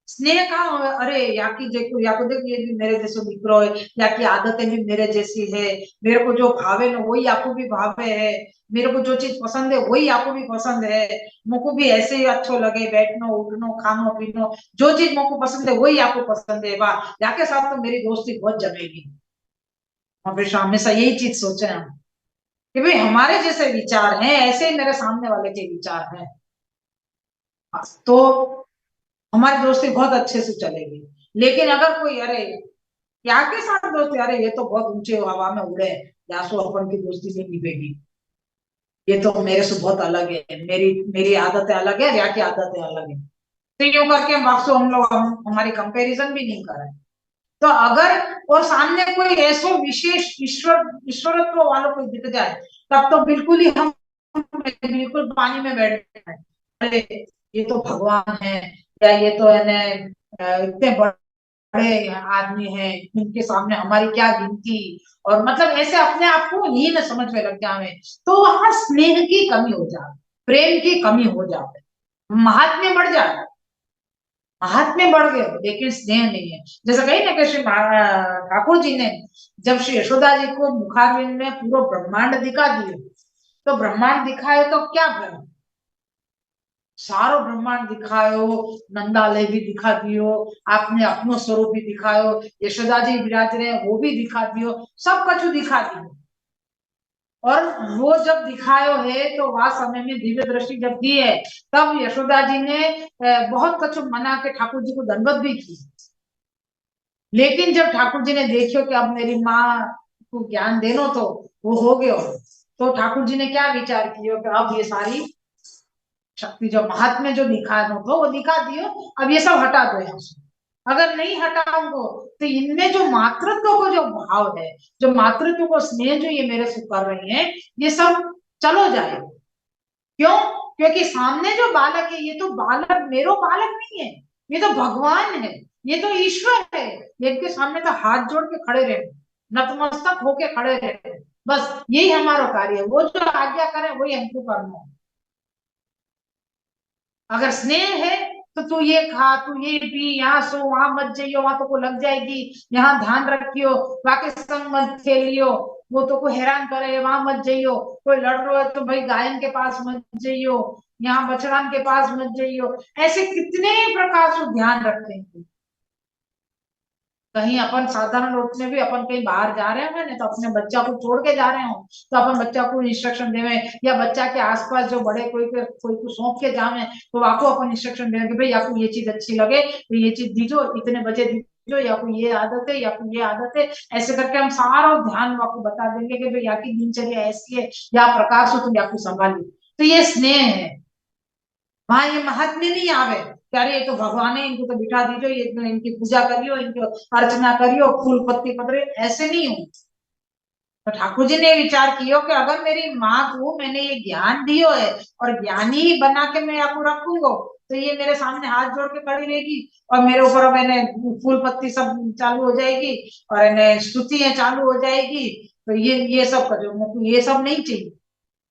स्नेह कहाँ हो? अरे या की देखो, या को देखो, ये भी मेरे जैसे दिख रहा है, या की आदतें भी मेरे जैसी है, मेरे को जो भावे ना वही आपको भी भावे है, मेरे को जो चीज पसंद है वही आपको भी पसंद है, मुझको भी ऐसे ही अच्छो लगे, बैठनो उठनो खानो पीनो, जो चीज मुझको पसंद है वही आपको पसंद है, वाह, या के साथ तो मेरी दोस्ती बहुत जमेगी। हमेशा हमेशा यही चीज सोचे हम कि भाई हमारे जैसे विचार हैं, ऐसे ही मेरे सामने वाले के विचार हैं, तो हमारी दोस्ती बहुत अच्छे से चलेगी। लेकिन अगर कोई, अरे क्या के साथ दोस्ती, अरे ये तो बहुत ऊंचे हवा में उड़े हैं, यासु अपन की दोस्ती नहीं निभेगी, ये तो मेरे से बहुत अलग है, मेरी मेरी आदतें अलग है, या की आदतें अलग है, तो यूं करके हम वापस हम लोग हमारी कंपैरिजन भी नहीं करें। तो अगर और सामने कोई ऐसा विशेष ईश्वरत्व वालों को दिख जाए, तब तो बिल्कुल ही हम बिल्कुल पानी में बैठ जाए, अरे ये तो भगवान है, या ये तो है ना, इतने बड़े आदमी हैं, इनके सामने हमारी क्या गिनती, और मतलब ऐसे अपने आप को हीन समझ में लग जाए, तो वहां स्नेह की कमी हो जाए, प्रेम की कमी हो जाए, महात्म्य बढ़ जाए, महात्म्य बढ़ गए लेकिन स्नेह नहीं है। जैसे कही ना कि श्री ठाकुर जी ने जब श्री यशोदा जी को मुखारविंद में पूरा ब्रह्मांड दिखा दिए, तो ब्रह्मांड दिखाए तो क्या भयो, सारो ब्रह्मांड दिखायो, नंदालय भी दिखा दियो, आपने अपनो स्वरूप भी दिखायो, यशोदा जी विराज रहे वो भी दिखा दियो, सब कछु दिखा दियो। और वो जब दिखायो है तो वह समय में दिव्य दृष्टि जब दी है, तब यशोदा जी ने बहुत कुछ मना के ठाकुर जी को दंडवत भी की। लेकिन जब ठाकुर जी ने देखियो कि अब मेरी माँ को ज्ञान देनो, तो वो हो गयो, तो ठाकुर जी ने क्या विचार किया कि अब ये सारी शक्ति जो महात्म्य जो दिखाना तो वो दिखा दियो, अब ये सब हटा दो यहाँ से। अगर नहीं हटाऊंगो तो इनमें जो मातृत्व को जो भाव है, जो मातृत्व को स्नेह जो ये मेरे से कर रही है, ये सब चलो जाएगा। क्यों? क्योंकि सामने जो बालक है, ये तो बालक मेरो बालक नहीं है, ये तो भगवान है, ये तो ईश्वर है, ये इनके सामने तो हाथ जोड़ के खड़े रहे, नतमस्तक होके खड़े रहे, बस यही हमारा कार्य है, वो जो आज्ञा करे वही हमको करना है। अगर स्नेह है तो तू ये खा, तू ये पी, यहाँ सो, वहां मत जाइयो, वहां तो को लग जाएगी, यहाँ ध्यान रखियो, वाके संग मत खेलियो, वो तो को हैरान करे, वहां मत जाइयो, कोई लड़ रहा है तो भाई गायन के पास मत जाइयो, यहाँ बछड़ान के पास मत जाइयो, ऐसे कितने प्रकार से ध्यान रखते हैं। कहीं अपन साधारण रूप में भी अपन कहीं बाहर जा रहे हैं ना, तो अपने बच्चा को छोड़ के जा रहे हो, तो अपन बच्चा को इंस्ट्रक्शन देवे, या बच्चा के आसपास जो बड़े कोई को सौंप के जावे, तो आपको अपन इंस्ट्रक्शन देवे कि भाई आपको ये चीज अच्छी लगे तो ये चीज दीजो, इतने बजे दीजो, या कोई ये आदत है, या कोई ये आदत है, ऐसे करके हम सारा ध्यान आपको बता देंगे कि भाई आपकी दिनचर्या ऐसी है, या प्रकार से तुम आपको संभालिए, तो ये स्नेह है। वहां ये महात्म्य नहीं आवे कि अरे ये तो भगवान है, इनको तो बिठा दीजो, ये इनकी पूजा करियो, इनकी अर्चना करियो, फूल पत्ती पकड़े, ऐसे नहीं हो। तो ठाकुर जी ने विचार किया कि अगर मेरी माँ को मैंने ये ज्ञान दियो है, और ज्ञानी ही बना के मैं आपको रखूंगा, तो ये मेरे सामने हाथ जोड़ के खड़ी रहेगी, और मेरे ऊपर मैंने फूल पत्ती सब चालू हो जाएगी, और इन्हें स्तुतियां चालू हो जाएगी, तो ये सब करो, मुझको ये सब नहीं चाहिए,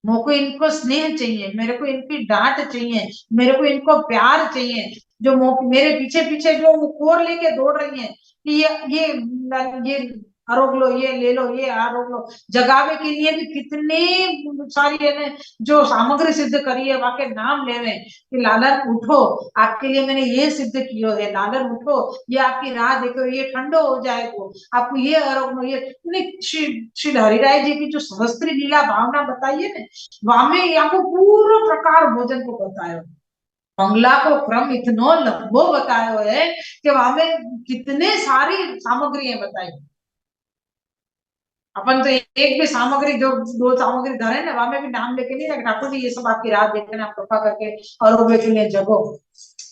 मुझको इनको स्नेह चाहिए, मेरे को इनकी डांट चाहिए, मेरे को इनको प्यार चाहिए, जो मेरे पीछे पीछे जो वो कोर लेके दौड़ रही है कि ये आरोग लो, ये ले लो, ये आरोग लो, जगावे के लिए भी कितने सारी है ना, जो सामग्री सिद्ध करी है, वाके नाम लेवे कि लालन उठो, आपके लिए मैंने ये सिद्ध किया है, लालन उठो, ये आपकी राह देखो, ये ठंडो हो जाएगा, आपको ये आरोग लो, ये श्री हरिराय जी की जो सहस्त्री लीला भावना बताइए ना, वामे आपको पूरा प्रकार भोजन को बतायो, बंगला को क्रम इतनो लंबो बतायो है कि वहां में कितने सारी सामग्री बताई। अपन तो एक भी सामग्री जो दो सामग्री धरे ना, वहां में भी नाम लेके नहीं रखे, ठाकुर जी ये सब आपकी रात देखना, आप कृपा करके और वे के लिए जगो,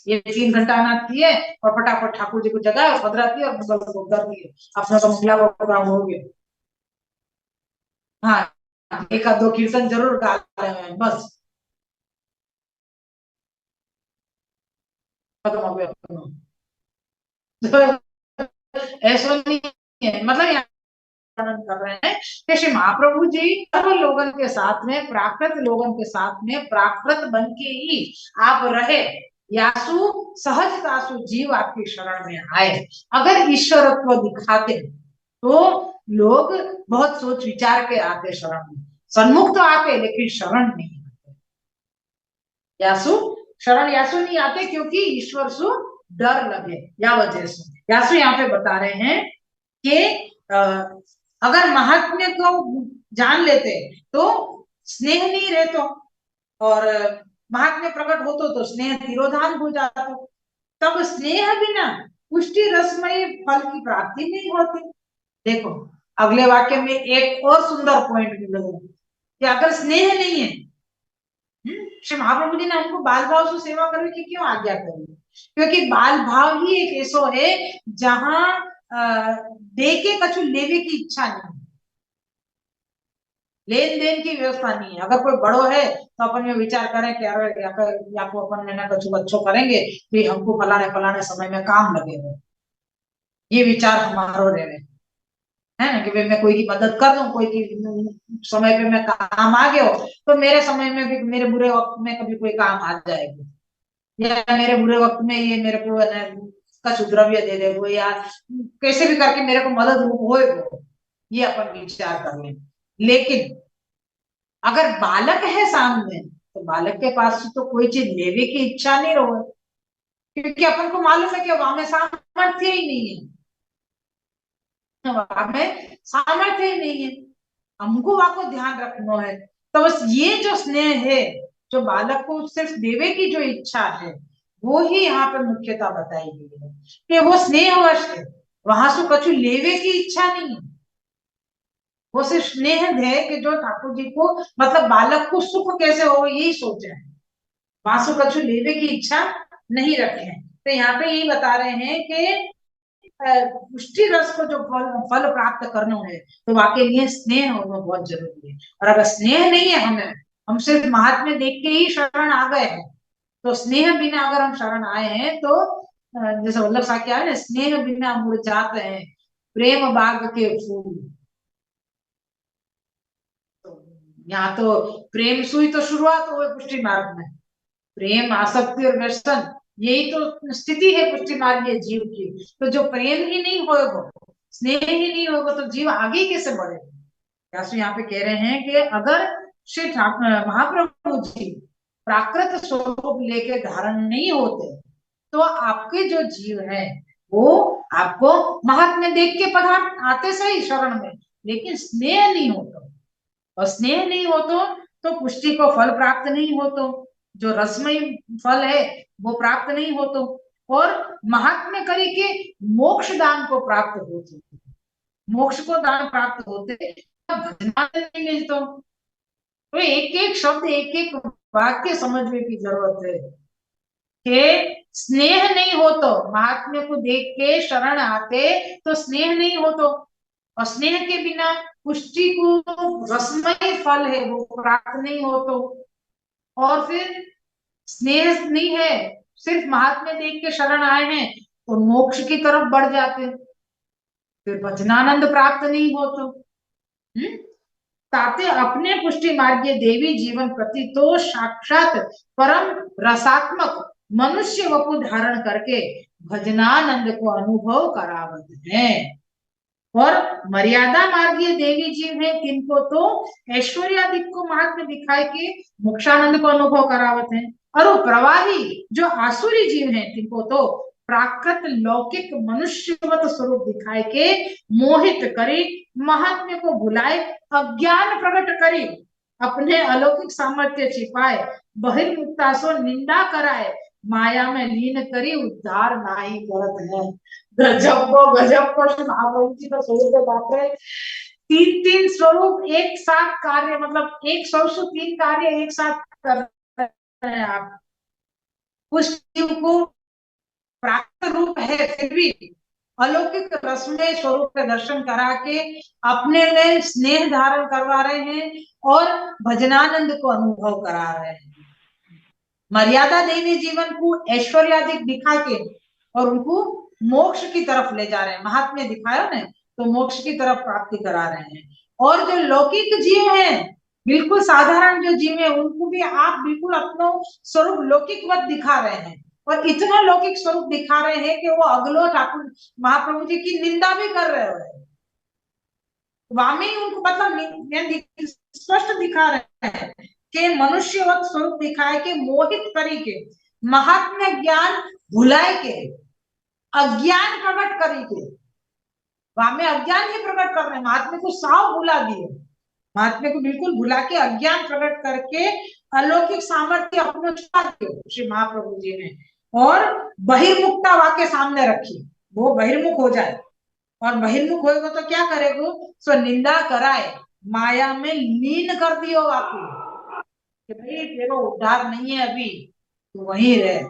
ये 3 घंटा अनाथ किए, और फटाफट ठाकुर जी को जगाए और पधरा दिए, और मंगल को कर दिए, अपना तो मंगला को प्रोग्राम हो गया। हाँ, एक आध दो कीर्तन जरूर गा रहे हैं बस, खत्म हो गया अपना। तो ऐसा नहीं है, मतलब वर्णन कर रहे हैं कि श्री महाप्रभु जी सर्व लोगों के साथ में, प्राकृत लोगों के साथ में प्राकृत बन के ही आप रहे। यासु सहजतासु जीव आपकी शरण में आए। अगर ईश्वरत्व दिखाते तो लोग बहुत सोच विचार के आते शरण में, सन्मुख तो आते लेकिन शरण नहीं आते। यासु शरण यासु नहीं आते क्योंकि ईश्वर सु डर लगे, या वजह से यासु यहाँ पे बता रहे हैं कि अगर महात्म्य को जान लेते तो स्नेह नहीं रहते, और महात्म्य प्रकट होतो तो स्नेह तिरोधान हो जाता। तब स्नेह बिना पुष्टि रसमय फल की प्राप्ति नहीं होती। देखो अगले वाक्य में एक और सुंदर पॉइंट मिलेगा कि अगर स्नेह नहीं है, श्री महाप्रभु जी ने हमको बाल भाव से सेवा करने की क्यों आज्ञा करी? क्योंकि बाल भाव ही एक ऐसो है जहां दे के कछु लेवे की इच्छा नहीं, लेन देन की व्यवस्था नहीं है। अगर कोई बड़ो है तो अपन में विचार करें कि अरे या को अपन में ना कछु अच्छो करेंगे तो हमको फलाने फलाने समय में काम लगेगा, ये विचार हमारो रहे है ना, कि भाई मैं कोई की मदद कर दूं, कोई की समय पे मैं काम आ गया हो तो मेरे समय में भी, मेरे बुरे वक्त में कभी कोई काम आ जाएगा, या मेरे बुरे वक्त में ये मेरे को कछु द्रव्य दे देगो, या कैसे भी करके मेरे को मदद होएगा, ये अपन विचार कर लें। लेकिन अगर बालक है सामने तो बालक के पास तो कोई चीज लेने की इच्छा नहीं रहो, क्योंकि अपन को मालूम है कि वहां में सामर्थ्य ही नहीं है, वहां में सामर्थ्य ही नहीं है, हमको वहां को ध्यान रखना है। तो बस ये जो स्नेह है, जो बालक को सिर्फ देवे की जो इच्छा है, वो ही यहाँ पे मुख्यता बताई गई है कि वो स्नेहवश है, वहां से कछु लेवे की इच्छा नहीं है, वो सिर्फ स्नेह है कि जो ठाकुर जी को मतलब बालक को सुख कैसे हो यही सोचे है, वहां से कछु लेवे की इच्छा नहीं रखे हैं। तो यहाँ पे यही बता रहे हैं कि पुष्टि रस को जो फल प्राप्त करना है तो वाकई लिए स्नेह होना बहुत जरूरी है। और अगर स्नेह नहीं है हमें, हम सिर्फ महात्म्य देख के ही शरण आ गए हैं, तो स्नेह बिना अगर हम शरण आए हैं तो जैसे वल्लभ सा क्या है ना, स्नेह बिना मुरझाते हैं प्रेम बाग के फूल। तो यहाँ तो प्रेम सुई तो शुरुआत हुई पुष्टि मार्ग में, प्रेम आसक्ति और व्यसन यही तो स्थिति है पुष्टि मार्गीय जीव की। तो जो प्रेम ही नहीं होगा, स्नेह ही नहीं होगा तो जीव आगे कैसे बढ़ेगा? यहाँ पे कह रहे हैं कि अगर श्री महाप्रभु जी प्राकृत स्वरूप लेके धारण नहीं होते तो आपके जो जीव है वो आपको महात्म्य देख के पदार्थ आते सही शरण में, लेकिन स्नेह नहीं होता, और स्नेह नहीं हो तो पुष्टि को फल प्राप्त नहीं हो, तो जो रसमय फल है वो प्राप्त नहीं हो, तो और महात्म्य करी के मोक्ष दान को प्राप्त होते, मोक्ष को दान प्राप्त होते भजना नहीं मिलता। तो एक एक शब्द एक एक वाक्य समझने की जरूरत है कि स्नेह नहीं हो तो महात्म्य को देख के शरण आते तो स्नेह नहीं हो, तो और स्नेह के बिना पुष्टि को रसमय फल है वो प्राप्त नहीं हो, तो और फिर स्नेह नहीं है, सिर्फ महात्म्य देख के शरण आए हैं तो मोक्ष की तरफ बढ़ जाते, फिर भजनानंद प्राप्त नहीं हो, तो ताते अपने पुष्टि मार्गीय देवी जीवन प्रति तो साक्षात परम रसात्मक मनुष्य वपु धारण करके भजनानंद को अनुभव करावत है। और मर्यादा मार्गीय देवी जीव है तिनको तो ऐश्वर्यादिक को महात्म्य दिखाए के मोक्षानंद को अनुभव करावत है, और वो प्रवाही जो आसुरी जीव है तिनको तो प्राकृत लौकिक मनुष्यवत स्वरूप दिखाए के मोहित करे, महात्म्य को भुलाए, अज्ञान प्रकट करे, अपने अलौकिक सामर्थ्य छिपाए, बहिर्मुक्ता सो निंदा कराए, माया में लीन करी उद्धार नाही करत है। गजब को महाप्रभु जी का स्वरूप बात है। तीन तीन स्वरूप एक साथ कार्य, मतलब एक स्वरूप तीन कार्य एक साथ कर रहे हैं आप। उस जीव को प्राप्त रूप है फिर भी अलौकिक रसमय स्वरूप के दर्शन करा के अपने में स्नेह धारण करवा रहे हैं और भजनानंद को अनुभव करा रहे हैं। मर्यादा देवी जीवन को ऐश्वर्यादिक दिखा के और उनको मोक्ष की तरफ ले जा रहे हैं, महात्म्य दिखाया ना, तो मोक्ष की तरफ प्राप्ति करा रहे हैं। और जो लौकिक जीव हैं, बिल्कुल साधारण जो जीव है, उनको भी आप बिल्कुल अपना स्वरूप लौकिकवत दिखा रहे हैं, और इतना लौकिक स्वरूप दिखा रहे हैं कि वो अगलो ठाकुर महाप्रभु जी की निंदा भी कर रहे हैं। वामी उनको मतलब स्पष्ट दिखा रहे हैं कि मनुष्यवत स्वरूप दिखाए के मोहित करी के, महात्म्य ज्ञान भुलाए के, अज्ञान प्रकट करी के। वामे अज्ञान ही प्रकट कर रहे हैं, महात्म्य को साव भुला दिए, महात्म्य को बिल्कुल भुला के अज्ञान प्रकट करके अलौकिक सामर्थ्य अपने श्री महाप्रभु जी ने, और बहिर्मुखता वाक्य सामने रखी, वो बहिर्मुख हो जाए, और बहिर्मुख होएगा तो क्या करेगा, सो निंदा कराए, माया में लीन कर दियो आपको कि भाई तेरा उद्धार नहीं है अभी, तो वहीं रहे।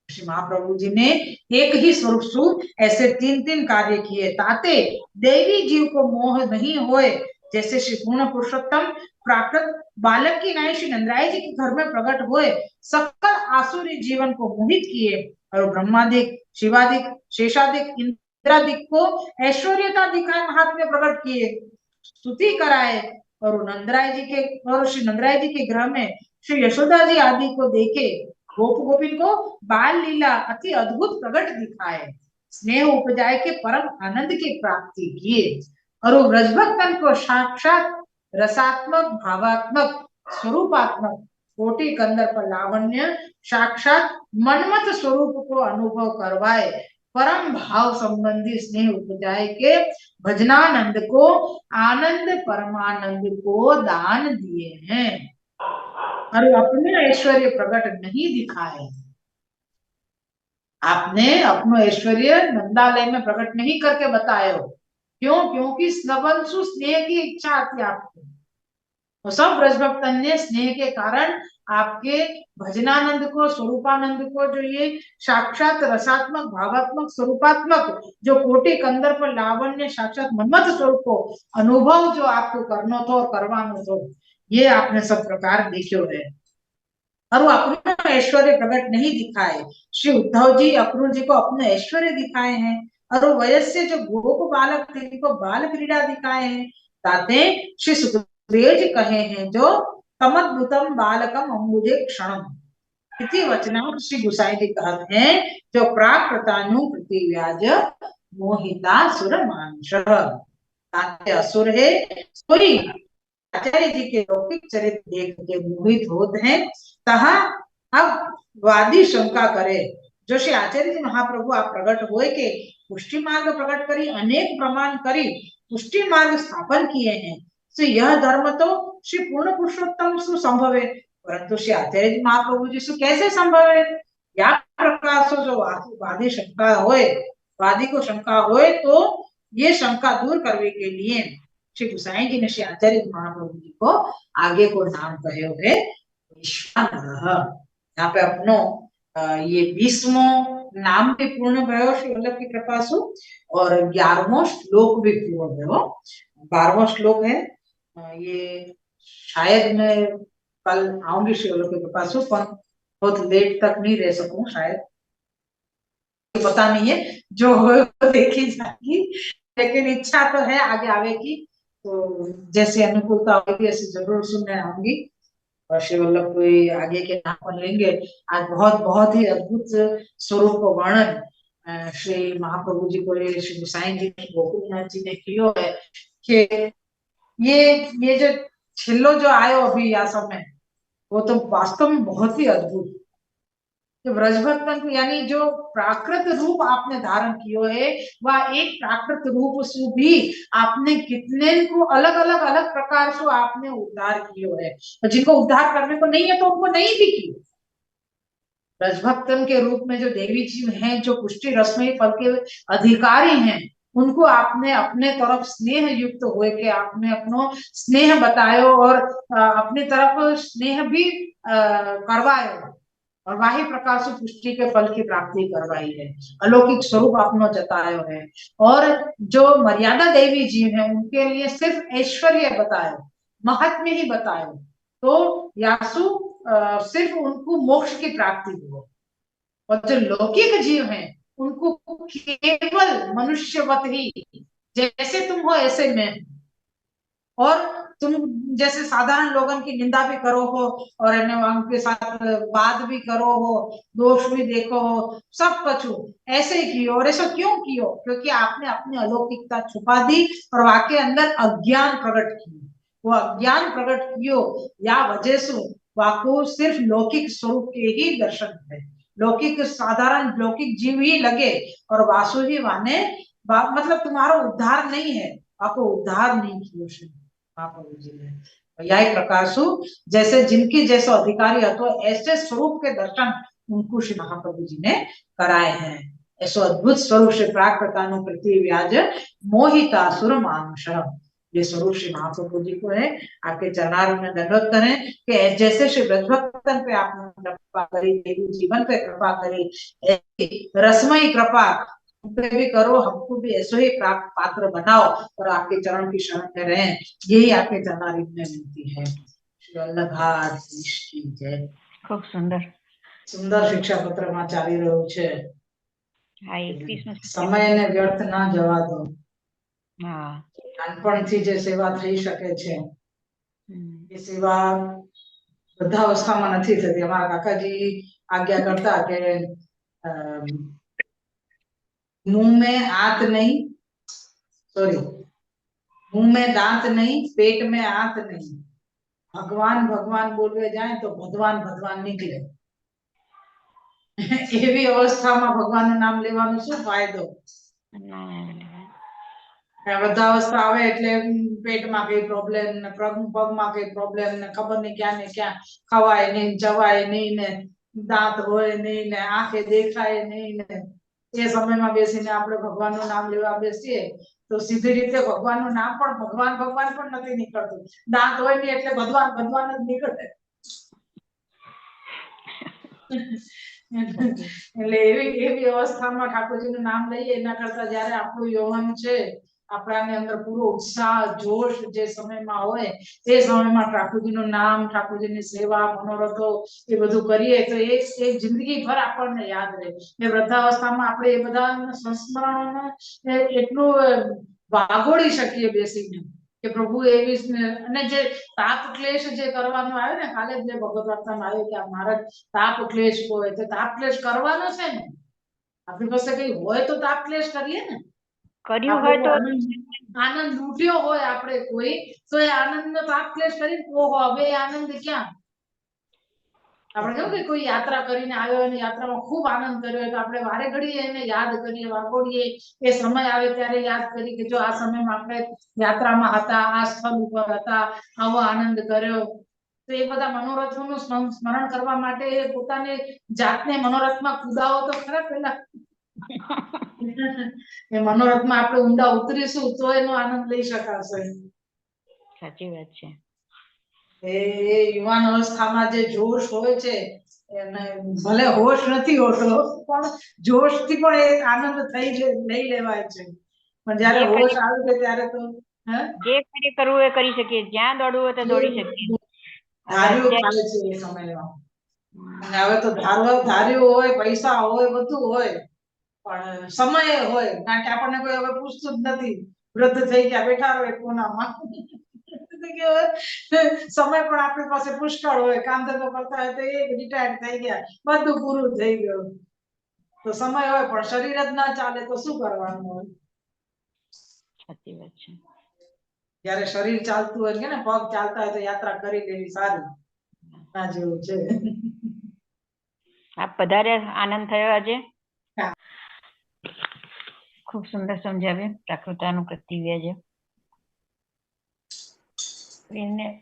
श्री महाप्रभु जी ने एक ही स्वरूप सु ऐसे तीन तीन कार्य किए, ताते देवी जीव को मोह नहीं होए, जैसे श्री पूर्ण पुरुषोत्तम प्राकृत बालक की नाई श्री नंदराय जी के घर में प्रकट हुए, सकल आसुरी जीवन को मोहित किए, और ब्रह्मादिक शिवादिक शेषादिक इंद्रादिक को ऐश्वर्यता दिखाए, महात्म्य प्रकट किए, स्तुति कराए, और नंदराय जी के और श्री नंदराय जी के ग्रह में श्री यशोदा जी आदि को देखे, गोप गोपिन को बाल लीला अति अद्भुत प्रकट दिखाए, स्नेह उपजाए के परम आनंद की प्राप्ति किए, और वो ब्रजभक्तन को साक्षात रसात्मक भावात्मक स्वरूपात्मक कोटि कंदर पर लावण्य साक्षात मनमत स्वरूप को अनुभव करवाए, परम भाव संबंधी स्नेह उपजाए के भजनानंद को आनंद परमानंद को दान दिए हैं, और अपने ऐश्वर्य प्रकट नहीं दिखाए। आपने अपना ऐश्वर्य नंदालय में प्रकट नहीं करके बताए हो, क्यों? क्योंकि स्नवंशु स्नेह की इच्छा आती है आपको, तो सब ब्रजभक्तन ने स्नेह के कारण आपके भजनानंद को स्वरूपानंद को, जो ये साक्षात रसात्मक भावात्मक स्वरूपात्मक जो कोटि कंदर पर लावण्य साक्षात मनमत स्वरूप को अनुभव जो आपको करना था और करवाना था, ये आपने सब प्रकार देखो है, और वो अपना ऐश्वर्य प्रकट नहीं दिखाए। श्री उद्धव जी अक्रूर जी को अपने ऐश्वर्य दिखाए हैं, और वो वयस्से जो गोप बालक थे को बाल क्रीड़ा दिखाए हैं, ताते श्री सुखदेव जी कहे हैं जो तमद्भुतम बालकम अम्बुजे क्षणम इति वचनात् श्री गुसाई जी कहते हैं जो प्राकृतानु प्रतिव्याज मोहिता सुर मानुष, ताते असुर है कोई आचार्य जी के लौकिक चरित्र देख के मोहित होते हैं, तहा अब वादी शंका करे, जो श्री आचार्य जी महाप्रभु आप प्रकट हुए के पुष्टि मार्ग प्रकट करी, अनेक प्रमाण करी पुष्टि मार्ग स्थापन किए हैं, तो यह धर्म तो श्री पूर्ण पुरुषोत्तम सु संभव है, परंतु श्री आचार्य जी महाप्रभु जी सु कैसे संभव है? या प्रकार से जो वादी शंका होए, वादी को शंका होए, तो ये शंका दूर करने के लिए श्री गुसाई जी ने श्री आचार्य महाप्रभु जी को आगे को नाम कहे हुए यहाँ पे अपनो ये 20वां नाम भी पूर्ण भयो श्री वल्लभ की कृपा से, और 11वां श्लोक भी पूर्ण भयो। 12वां श्लोक है, ये शायद मैं कल आऊंगी श्री वल्लभ की कृपा से, पर बहुत लेट तक नहीं रह सकूं शायद, पता नहीं है, जो हो देखी जाएगी, लेकिन इच्छा तो है आगे आवे की, तो जैसे अनुकूलता होगी ऐसे जरूर सुनने आऊंगी, और श्री वल्लभ कोई आगे के नाम लेंगे। आज बहुत बहुत ही अद्भुत स्वरूप को वर्णन श्री महाप्रभु जी को श्री गुसाई जी ने गोकुलनाथ जी ने किया है कि ये जो छिल्लो जो आयो अभी या समय, वो तो वास्तव में बहुत ही अद्भुत, तो ब्रजभक्तन को यानी जो प्राकृत रूप आपने धारण कियो है, वह एक प्राकृत रूप से भी आपने कितने को अलग अलग अलग प्रकार से आपने उद्धार कियो है, तो जिनको उद्धार करने को नहीं है तो उनको नहीं भी किया। ब्रजभक्तन के रूप में जो देवी जी हैं, जो पुष्टि रसमयी फल के अधिकारी हैं, उनको आपने अपने तरफ स्नेह युक्त हुए के आपने अपनो स्नेह बतायो, और अपनी तरफ स्नेह भी करवायो, और वाही प्रकार से पुष्टि के फल की प्राप्ति करवाई है, अलौकिक स्वरूप अपनो जतायो है, और जो मर्यादा देवी जी हैं उनके लिए सिर्फ ऐश्वर्य बतायो, महात्म्य ही बतायो, तो यासु सिर्फ उनको मोक्ष की प्राप्ति हो, और जो लौकिक जीव हैं उनको केवल मनुष्यवत ही जैसे तुम हो ऐसे मैं हूं। और तुम जैसे साधारण लोगों की निंदा भी करो हो और उनके साथ बात भी करो हो, दोष भी देखो हो, सब कछु ऐसे ही कियो। और ऐसा क्यों कियो? क्योंकि आपने अपनी अलौकिकता छुपा दी और वाके अंदर अज्ञान प्रकट कियो। वो अज्ञान प्रकट कियो या वजह से वाको सिर्फ लौकिक स्वरूप के ही दर्शन है, लौकिक साधारण लौकिक जीव ही लगे और वासु ही वाने मतलब तुम्हारा उद्धार नहीं है, आपको उद्धार नहीं कियो છે महाप्रभु जी ने। यही प्रकार सु जैसे जिनकी जैसे अधिकारी હતો ऐसे स्वरूप के दर्शन उनको श्री महाप्रभु जी ने कराए हैं। ऐसो अद्भुत स्वरूप से प्राकृतानु पृथ्वी व्याज मोहिता सुर मानुष, ये स्वरूप श्री महाप्रभु जी को है। आपके चरणारों में दंडवत करें कि जैसे श्री ब्रजभक्तन पे आपने कृपा करी, देवी जीवन पे कृपा करी, रसमयी कृपा पे भी करो, हमको भी ऐसे ही प्राप्त पात्र बनाओ और आपके चरण की शरण में रहें, यही आपके चरणारिंद में विनती है। श्री वल्लभाधीश की जय। खूब सुंदर सुंदर शिक्षा पत्र में चाली રહ્યું છે। હા 21 સમયને વ્યર્થ ના જવા દો। હા નાનપણથી જે સેવા થઈ શકે છે એ સેવા બધા અવસ્થામાં નથી થતી। અમારા કાકાજી આજ્ઞા કરતા કે मुंह में आंत नहीं, सॉरी, मुंह में दांत नहीं, पेट में आंत नहीं, भगवान भगवान बोलवे जाए तो भगवान भगवान निकले। એવી અવસ્થામાં ભગવાનનું નામ લેવાનો શું ફાયદો? બધા અવસ્થા આવે એટલે પેટમાં કઈ પ્રોબ્લેમ ને પગમાં કઈ પ્રોબ્લેમ ને ખબર નહીં ક્યાં ને ક્યાં, ખવાય નહીં, જવાય નહીં ને, દાંત હોય નહીં ને, આંખે દેખાય નહીં ને, એ સમયમાં બેસીને આપણે ભગવાનનું નામ લેવા બેસીએ તો સીધી રીતે ભગવાનનું નામ પણ ભગવાન ભગવાન પણ નથી નીકળતું, દાંત હોય નહીં એટલે ભગવાન ભગવાન જ નીકળે। એટલે એવી અવસ્થામાં ઠાકોરજીનું નામ લઈએ એના કરતા જ્યારે આપણું યૌવન છે, આપણાને અંદર પૂરો ઉત્સાહ જોશ જે સમયમાં હોય તે સમયમાં ઠાકોરજીનું નામ, ઠાકોરજીની સેવા, મનોરથો એ બધું કરીએ તો એ જિંદગીભર આપણને યાદ રહે। એ વૃદ્ધાવસ્થામાં આપણે એ બધા સંસ્મરણોને એટલું વાગોળી શકીએ બેસીને કે પ્રભુ એવી અને જે તાપ ક્લેશ જે કરવાનું આવે ને, કાલે જે ભગવત વાર્તામાં આવ્યું કે મહારાજ તાપ ક્લેશ હોય તો તાપ ક્લેશ કરવાનો છે ને, આપણી પાસે કઈ હોય તો તાપ ક્લેશ કરીએ ને, કર્યું હોય તો આનંદ લૂટ્યો હોય આપણે કોઈ તો એ આનંદનો તાપ ક્લેશ કરી ઓહો હવે આનંદ ક્યાં? આપણે કેવું કે કોઈ યાત્રા કરીને આવ્યો અને યાત્રામાં ખૂબ આનંદ કર્યો હોય તો આપણે વારે ઘડીએ એને યાદ કરીએ, વાગોડીએ, એ સમય આવે ત્યારે યાદ કરી કે જો આ સમયમાં આપણે યાત્રામાં હતા, આ સ્થળ ઉપર હતા, આવો આનંદ કર્યો, તો એ બધા મનોરથોનું સ્મરણ કરવા માટે પોતાને જાતને મનોરથમાં કુદાવો તો ખરા પેલા। એ મનોરથમાં આપણે ઊંડા ઉતરીશું તો એનો આનંદ લઈ શકાશે। સાચી વાત છે। એ યુવાન અવસ્થામાં જે જોશ હોય છે એને ભલે હોશ નથી હોતો પણ જોશથી પણ એક આનંદ થઈ લઈ લેવાય છે, પણ જ્યારે હોશ આવે છે ત્યારે તો જે કાર્ય કરવું એ કરી શકીએ, જ્યાં દોડવું હોય તો દોડી શકીએ। ધાર્યું થાય છે એ સમયમાં। અને હવે તો ધાર્યું હોય, પૈસા હોય, બધું હોય પણ સમય હોય કારણ કે આપણને કોઈ હવે પૂછતું જ નથી, વૃદ્ધ થઈ ગયા બેઠા હોય કોનામાં, સમય પણ આપણી પાસે પુષ્કળ હોય, કામ ધંધો કરતા હોય તો એ રિટાયર્ડ થઈ ગયા, બધું પૂરું થઈ ગયું, તો સમય હોય પણ શરીર જ ના ચાલે તો શું કરવાનું હોય? સાચી વાત છે। જ્યારે શરીર ચાલતું હોય કે ને પગ ચાલતા હોય તો યાત્રા કરી લેવી સારી, આ જેવું છે। આપ પધારે, આનંદ થયો આજે, ખૂબ સુંદર સમજાવ્યું પ્રાકૃતાનું પ્રતિવ્યાજ।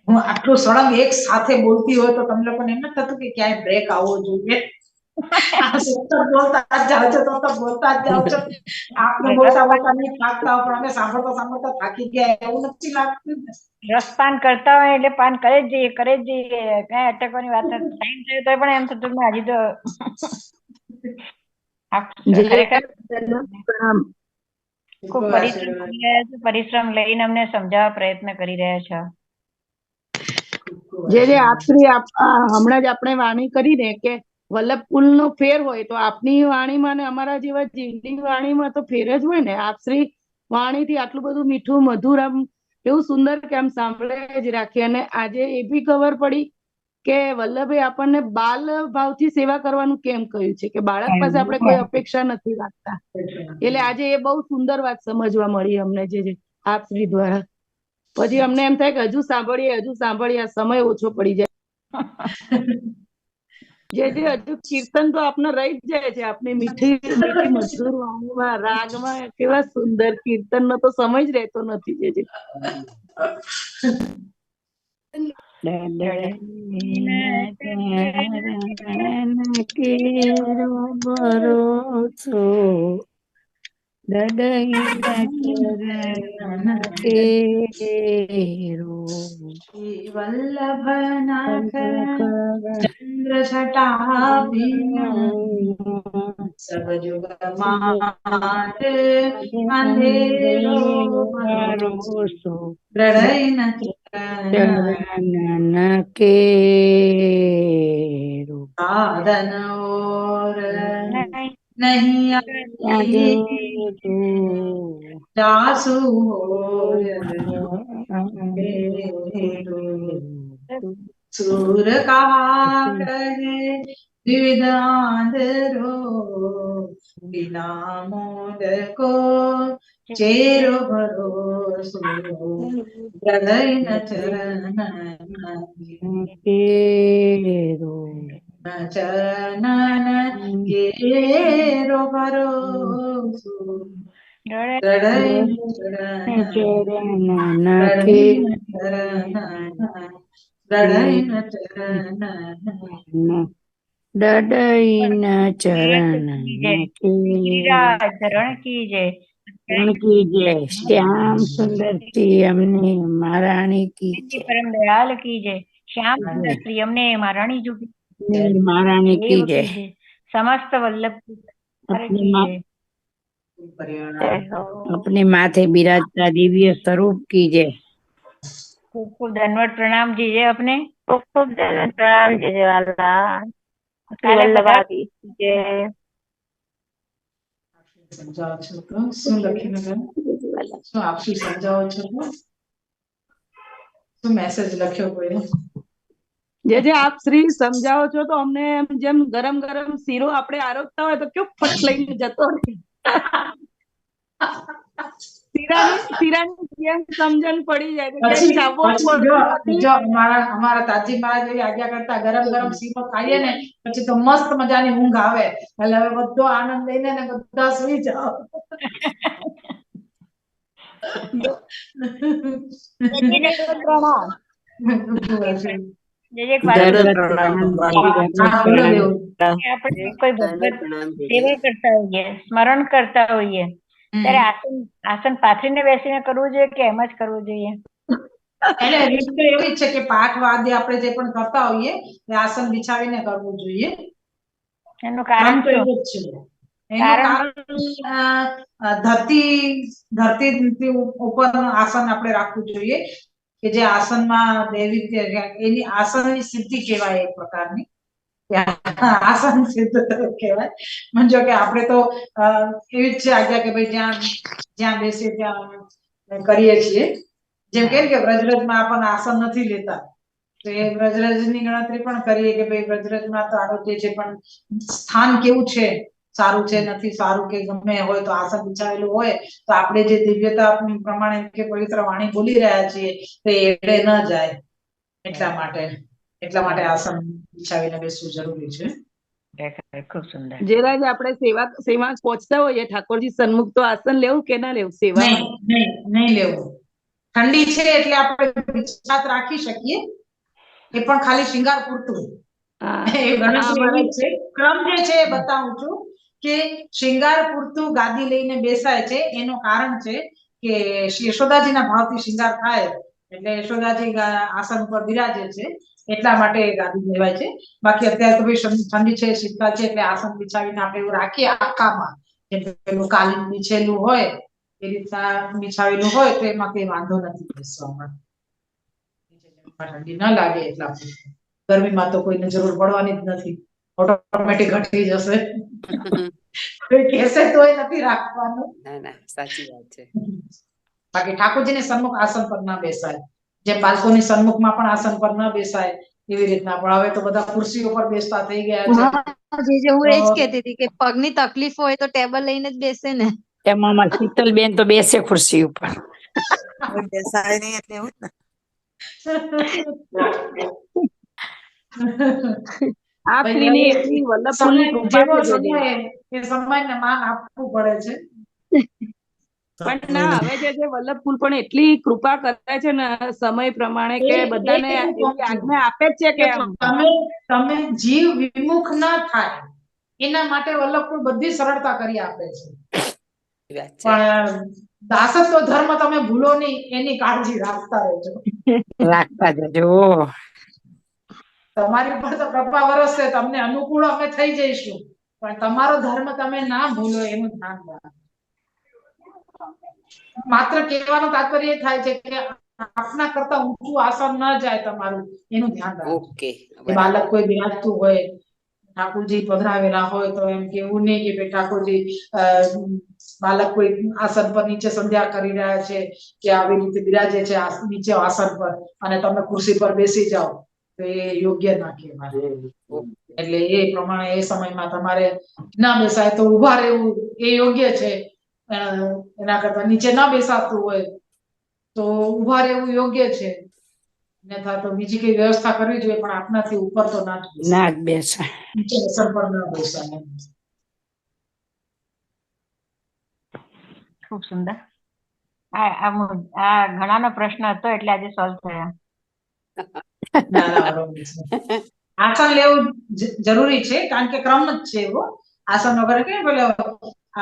હું આટલું સળંગ એક સાથે બોલતી હોય તો તમને લોકોને એમ નથી થતું કે ક્યાંય બ્રેક આવવો જોઈએ? બોલતા જ જાઓ છો તો બોલતા જ જાઓ છો, આપણે બોલતા બોલતા નહીં થાકતા પણ અમે સાંભળતા સાંભળતા થાકી ગયા એવું નથી લાગતું? રસપાન કરતા હોય એટલે પાન કરે જ જઈએ, કરે જ જઈએ, કઈ અટકવાની વાત નથી। ટાઈમ થયો તો પણ એમ થતું હજી તો ખૂબ પરિશ્રમ લઈને અમને સમજાવવા પ્રયત્ન કરી રહ્યા છો। જે આપની હમણાં જ આપણે વાણી કરી ને કે વલ્લભકુલ નો ફેર હોય તો આપની વાણીમાં ને અમારા જેવા જીવની વાણીમાં તો ફેર જ હોય ને। આપશ્રી વાણીથી આટલું બધું મીઠું મધુર આમ એવું સુંદર કે આમ સાંભળે જ રાખીએ. અને આજે એ બી ખબર પડી કે વલ્લભે આપણને બાલ ભાવથી સેવા કરવાનું કેમ કહ્યું છે, કે બાળક પાસે આપણે કોઈ અપેક્ષા નથી રાખતા. એટલે આજે એ બહુ સુંદર વાત સમજવા મળી અમને જે આપ શ્રી દ્વારા. પછી અમને એમ થાય કે હજુ સાંભળીએ, આ સમય ઓછો પડી જાય. જે હજુ કીર્તન તો આપને રહી જ જાય છે, આપની મીઠી મીઠી મધુર વાણીમાં, રાગમાં કેવા સુંદર કીર્તન નો તો સમય જ રહેતો નથી. જે કેરો ભરોસો દડઈના ચરણ કેરો વલ્લભનાથ ચંદ્ર છટા સબ જુગ માત અંધેરો ભરોસો દ્રઢઈ ન ચરણ કેરો સાધન ઓર નહીં જાસુ સુર કહા કહે વિવિધ આંધરો બિના મોદ કો ચેરો ભરોસો હૃદય ન ચરણ કેરો ચરણ કેરો ભરોસો હૃદય ન ચરણ દડઈના ચરણ गिरिराज की जय, કી જય. શ્યામ સુંદર શ્રી અમને મહારાણી કી જય. परम दयाल की जय, श्याम सुंदर श्री अमने महारानी जी की મહારાણી કી देव જય. की जय, समस्त वल्लभ की अपने जय. अपने माथे बिराजता दिव्य स्वरूप की जय. खूब खूब धन्यवाद प्रणाम जीजे अपने, खूब खूब धन्यवाद प्रणाम जीजे वाला. काले વલ્લભાદી જય. સમજાવો છો તો શું લખીને ગયો? શું આપશું સમજાવો છો તો શું મેસેજ લખ્યો કોઈ? જે આપ શ્રી સમજાવો છો તો અમને એમ જેમ ગરમ ગરમ શીરો આપણે આરોગતા હોય તો કેવું ફટ લઈને જતો રહે. શીરાની જેમ સમજણ પડી જાય કે પછી ચાવો જો અમારા તાજી મહારાજ એવી આજ્ઞા કરતા ગરમ ગરમ શીરો ખાઈએ ને પછી તો મસ્ત મજાની ઊંઘ આવે. એટલે હવે બધો આનંદ લઈને ને બધા સુઈ જાઓ. प्रणाम जय एक बात આપણે કોઈ ભગવત સેવા કરતા હોઈએ, સ્મરણ કરતા હોઈએ ત્યારે આસન પાથરીને બેસીને કરવું જોઈએ કે એમ જ કરવું જોઈએ? એટલે રીત તો એવી જ છે કે પાઠ વાદ્ય આપણે જે પણ કરતા હોઈએ એ આસન બિછાવીને કરવું જોઈએ. એનું કારણ તો એવું જ છે. એનું કારણ ધરતી ઉપર આસન આપણે રાખવું જોઈએ કે જે આસનમાં દેવી એની આસનની સિદ્ધિ કહેવાય એક પ્રકારની. આસન સિદ્ધ કહેવાય. સમજો કે આપણે તો એવી જ છે આજ્ઞા કે ભાઈ જ્યાં બેસીએ ત્યાં કરીએ છીએ. જેમ કે વ્રજરજમાં આપણને આસન નથી લેતા તો એ વ્રજરજની ગણતરી પણ કરીએ કે ભાઈ વ્રજરજમાં તો આરોગ્ય છે પણ સ્થાન કેવું છે, સારું છે નથી સારું કે ગમે હોય તો આસન બિછાવેલું હોય તો આપણે જે દિવ્યતા પ્રમાણે કે પવિત્ર વાણી બોલી રહ્યા છીએ તો એડે ન જાય. એટલા માટે આસન બિછાવીને બેસવું જરૂરી છે. ખૂબ સુંદર. જેરા આપણે સેવા પહોંચતા હોઈએ ઠાકોરજી સન્મુખ તો આસન લેવું કે ના લેવું? સેવા નહીં લેવું. ઠંડી છે એટલે આપણે વિશ્વાસ રાખી શકીએ, એ પણ ખાલી શિંગાર પૂરતું. ક્રમ જે છે એ બતાવું છું કે શિંગાર પૂરતું ગાદી લઈને બેસાય છે. એનું કારણ છે કે યશોદાજીના ભાવથી શિંગાર થાય એટલે યશોદાજી આસન ઉપર બિરાજે છે એટલા માટે ગાદી લેવાય છે. બાકી અત્યારે તો ભાઈ ઠંડી છે, શીતળ છે એટલે આસન બિછાવીને આપણે એવું રાખીએ આખામાં પેલું કાલીન બિછેલું હોય એ રીતના બિછાવેલું હોય તો એમાં કઈ વાંધો નથી બેસવામાં. ઠંડી ન લાગે એટલા ગરમીમાં તો કોઈને જરૂર પડવાની જ નથી, ઓટોમેટિક ઘટી જશે. કોઈ કહેશે તોય નથી રાખવાનું. ના ના સાચી વાત છે. બાકી ઠાકોરજીની સન્મુખ આસન પર ના બેસાય, જેમ બાળકોની સન્મુખમાં પણ આસન પર ના બેસાય એવી રીતના, પણ હવે તો બધા ખુરશીઓ પર બેસતા થઈ ગયા છે. જે હું એ જ કહેતી હતી કે પગની તકલીફ હોય તો ટેબલ લઈને જ બેસે ને. એમાં અમારી શીતલબેન તો બેસે ખુરશી ઉપર. બેસાય નહીં એટલે એવું જ ને. આ સ્ત્રીની એટલી વલ્લભપુરની કૃપા જેવો છે સમય એ સમયને માન આપવું પડે છે. પણ ના, હવે જે વલ્લભપુર પણ એટલી કૃપા કરે છે ને સમય પ્રમાણે કે બધાને એવી આજ્ઞા આપે જ છે કે તમે જીવ વિમુખ ના થાય એના માટે વલ્લભપુર બધી સરળતા કરી આપે છે. પણ દાસત્વ ધર્મ તમે ભૂલો નહીં એની કાળજી રાખતા રહેજો. રાખતા જજો. તમારી ઉપર તો કૃપા વરસશે, તમને અનુકૂળ અમે થઈ જઈશું, પણ તમારો ધર્મ તમે ના ભૂલો એનું ધ્યાન રાખો. માત્ર કહેવાનો તાત્પર્ય થાય છે કે આપના કરતા ઊંચું આસન ન જાય તમારું, એનું ધ્યાન રાખો. ઓકે. બાળક કોઈ બિરાજતું હોય, ઠાકોરજી પધરાવેલા હોય તો એમ કેવું નહીં કે ભાઈ ઠાકોરજી બાળક કોઈ આસન પર નીચે સંધ્યા કરી રહ્યા છે કે આવી રીતે બિરાજે છે નીચે આસન પર અને તમે ખુરશી પર બેસી જાઓ, તો એ યોગ્ય ના કહેવાય. એટલે એ પ્રમાણે એ સમયમાં તમારે ના બેસાય તો ઉભા રહેવું એ યોગ્ય છે. એના કરતા નીચે ના બેસાતું હોય તો ઉભા રહેવું યોગ્ય છે. અન્યથા તો બીજી કઈ વ્યવસ્થા કરવી જોઈએ, પણ આપનાથી ઉપર તો ના જ ના જ બેસાય. નીચે આસન પર ના બેસાય. ખૂબ સુંદર. આ ઘણાનો પ્રશ્ન હતો એટલે આજે સોલ્વ થયા. આસન લેવું જરૂરી છે, કારણ કે ક્રમ જ છે એવો. આસન વગર કે બોલે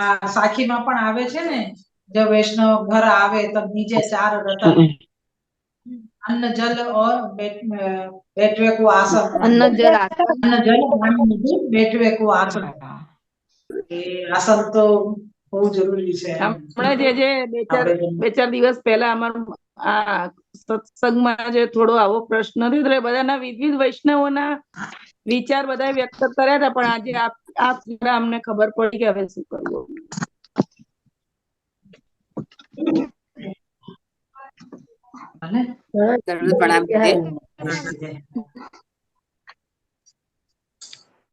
આ સાખીમાં પણ આવે છે ને, જો વૈષ્ણવ ઘર આવે તો બીજે 4 રતન, અન્ન જલ और बैठवे को आसन, અન્ન જલ अन्न जल बैठवे को आसन. એ આસન તો બહુ જરૂરી છે. હમણાં જે બે ચાર દિવસ પહેલા અમારું આ સત્સંગમાં જે થોડો આવો પ્રશ્ન થયો એટલે બધાના વિવિધ વૈષ્ણવોના વિચાર બધા વ્યક્ત કર્યા હતા, પણ આજે આ અમને ખબર પડી કે હવે શું કરવું. પ્રણામ.